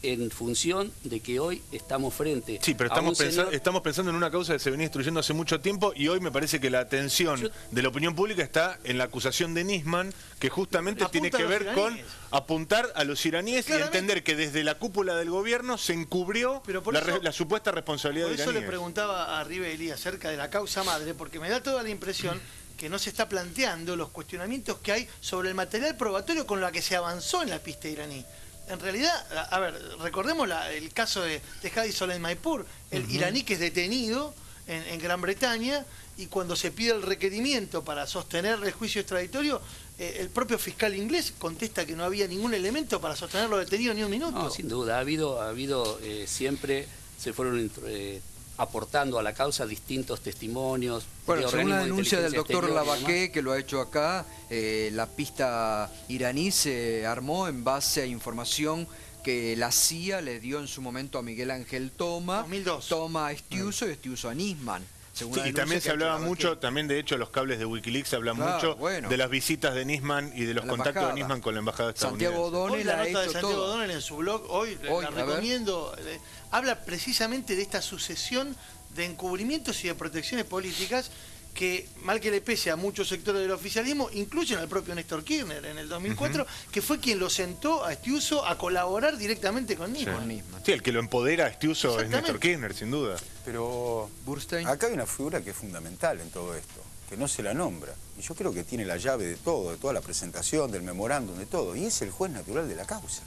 en función de que hoy estamos frente Sí, pero a un estamos pensando en una causa que se venía instruyendo hace mucho tiempo y hoy me parece que la atención de la opinión pública está en la acusación de Nisman, que justamente Apunta tiene que a los ver con iraníes. apuntar a los iraníes Claramente. y entender que desde la cúpula del gobierno se encubrió Pero por la, eso- la supuesta responsabilidad Por de eso le iraníes. preguntaba a Rivelli acerca de la causa madre, porque me da toda la impresión que no se está planteando los cuestionamientos que hay sobre el material probatorio con la que se avanzó en la pista iraní. En realidad, a ver, recordemos el caso de Hadi Soleimanpour, el iraní que es detenido en Gran Bretaña, y cuando se pide el requerimiento para sostener el juicio extraditorio, el propio fiscal inglés contesta que no había ningún elemento para sostenerlo detenido ni un minuto. No, sin duda, ha habido siempre, se fueron aportando a la causa distintos testimonios. Bueno, de según organismos la de denuncia del inteligencia doctor exterior y demás. Lavaqué, que lo ha hecho acá, la pista iraní se armó en base a información que la CIA le dio en su momento a Miguel Ángel Toma, 2002. Toma a Estiuso y Estiuso a Nisman. según Sí, la y denuncia también que se ha hecho hablaba Lavaqué. mucho, también de hecho los cables de Wikileaks se hablan Claro, mucho bueno. de las visitas de Nisman y de los A la contactos de embajada. Nisman con la embajada estadounidense. Santiago Hoy O'Donnell la ha nota de hecho Santiago todo. O'Donnell en su blog, hoy Hoy, la a ver. recomiendo, habla precisamente de esta sucesión de encubrimientos y de protecciones políticas que, mal que le pese a muchos sectores del oficialismo, incluyen al propio Néstor Kirchner en el 2004, que fue quien lo sentó a Estiuso a colaborar directamente con Sí. Nisman. Con Nisman. Sí, el que lo empodera a Estiuso es Exactamente. Néstor Kirchner, sin duda. Pero Burstein. acá hay una figura que es fundamental en todo esto, que no se la nombra. Y yo creo que tiene la llave de todo, de toda la presentación, del memorándum, de todo. Y es el juez natural de la causa.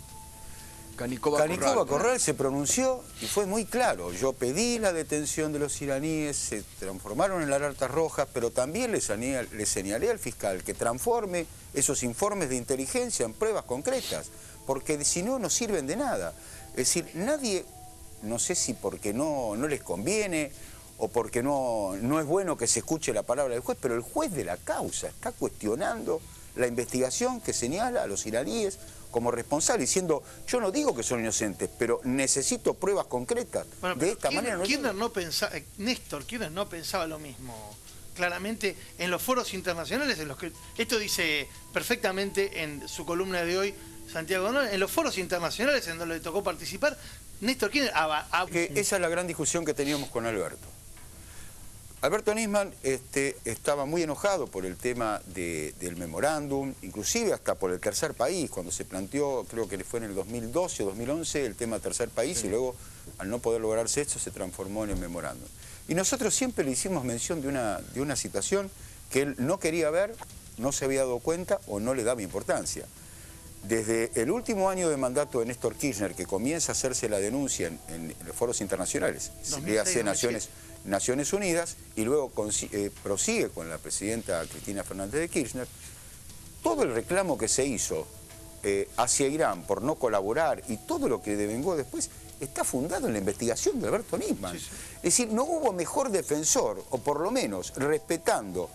Canicova Canicova Corral. Corral se pronunció y fue muy claro. Yo pedí la detención de los iraníes, se transformaron en alertas rojas, pero también le señalé al fiscal que transforme esos informes de inteligencia en pruebas concretas, porque si no, no sirven de nada. Es decir, nadie, no sé si porque no les conviene o porque no es bueno que se escuche la palabra del juez, pero el juez de la causa está cuestionando la investigación que señala a los iraníes como responsables, diciendo, yo no digo que son inocentes, pero necesito pruebas concretas. Bueno, De pero esta manera no Kirchner no pensaba, Néstor Kirchner no pensaba lo mismo. Claramente, en los foros internacionales, en los que esto dice perfectamente en su columna de hoy, Santiago O'Donnell, en los foros internacionales en donde le tocó participar, Néstor Kirchner que esa es la gran discusión que teníamos con Alberto. Alberto Nisman estaba muy enojado por el tema del memorándum, inclusive hasta por el tercer país, cuando se planteó, creo que fue en el 2012 o 2011, el tema tercer país, sí. Y luego, al no poder lograrse esto, se transformó en el memorándum. Y nosotros siempre le hicimos mención de una situación que él no quería ver, no se había dado cuenta o no le daba importancia. Desde el último año de mandato de Néstor Kirchner, que comienza a hacerse la denuncia en los foros internacionales, le hace Naciones Unidas, y luego prosigue con la presidenta Cristina Fernández de Kirchner, todo el reclamo que se hizo hacia Irán por no colaborar y todo lo que devengó después está fundado en la investigación de Alberto Nisman. Sí, sí. Es decir, no hubo mejor defensor, o por lo menos respetando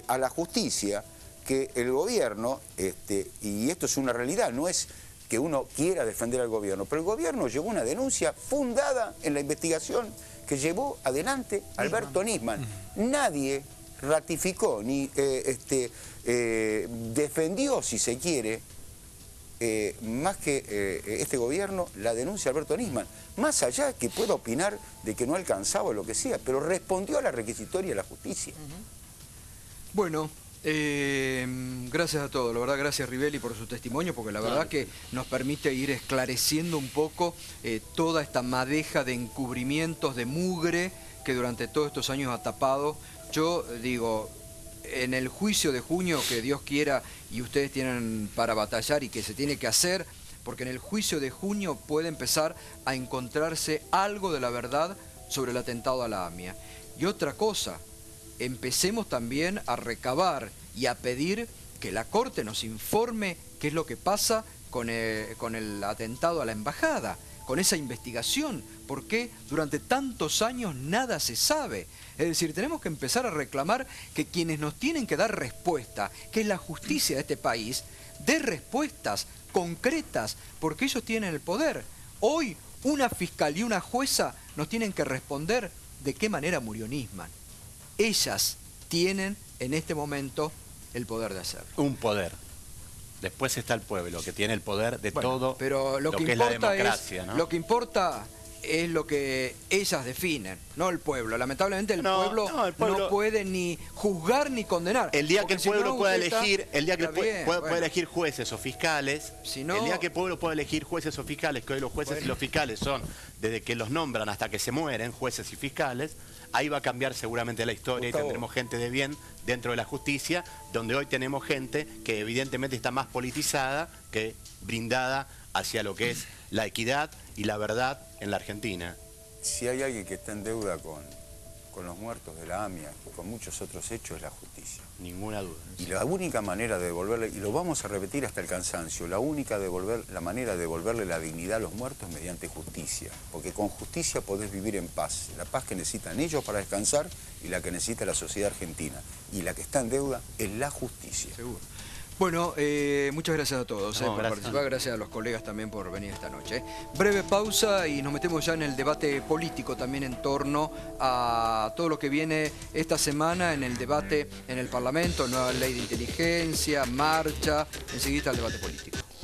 a la justicia, que el gobierno, y esto es una realidad, no es que uno quiera defender al gobierno, pero el gobierno llevó una denuncia fundada en la investigación que llevó adelante Alberto Nisman. Nadie ratificó ni defendió, si se quiere, más que este gobierno, la denuncia de Alberto Nisman. Más allá que pueda opinar de que no alcanzaba o lo que sea, pero respondió a la requisitoria de la justicia. Bueno, gracias a todos, la verdad, gracias Rivelli por su testimonio, porque la verdad que nos permite ir esclareciendo un poco toda esta madeja de encubrimientos, de mugre que durante todos estos años ha tapado. Yo digo, en el juicio de junio, que Dios quiera y ustedes tienen para batallar y que se tiene que hacer, porque en el juicio de junio puede empezar a encontrarse algo de la verdad sobre el atentado a la AMIA. Y otra cosa, empecemos también a recabar y a pedir que la Corte nos informe qué es lo que pasa con el atentado a la embajada, con esa investigación, porque durante tantos años nada se sabe. Es decir, tenemos que empezar a reclamar que quienes nos tienen que dar respuesta, que es la justicia de este país, dé respuestas concretas, porque ellos tienen el poder. Hoy una fiscal y una jueza nos tienen que responder de qué manera murió Nisman. Ellas tienen en este momento el poder de hacerlo. Un poder. Después está el pueblo, que tiene el poder de todo pero lo que es la democracia, ¿no? Lo que importa es lo que ellas definen, no el pueblo. Lamentablemente el pueblo no puede ni juzgar ni condenar. El día que el pueblo pueda elegir, pueda elegir jueces o fiscales, el día que el pueblo pueda elegir jueces o fiscales, que hoy los jueces y los fiscales son, desde que los nombran hasta que se mueren, jueces y fiscales, ahí va a cambiar seguramente la historia y tendremos gente de bien dentro de la justicia, donde hoy tenemos gente que evidentemente está más politizada que brindada hacia lo que es la equidad y la verdad en la Argentina. Si hay alguien que está en deuda con los muertos de la AMIA y con muchos otros hechos, es la justicia. Ninguna duda. Y la única manera de devolverle, y lo vamos a repetir hasta el cansancio, la manera de devolverle la dignidad a los muertos es mediante justicia. Porque con justicia podés vivir en paz. La paz que necesitan ellos para descansar y la que necesita la sociedad argentina. Y la que está en deuda es la justicia. Seguro. Bueno, muchas gracias a todos por participar, gracias a los colegas también por venir esta noche. Breve pausa y nos metemos ya en el debate político también en torno a todo lo que viene esta semana en el debate en el Parlamento, nueva ley de inteligencia, marcha, enseguida el debate político.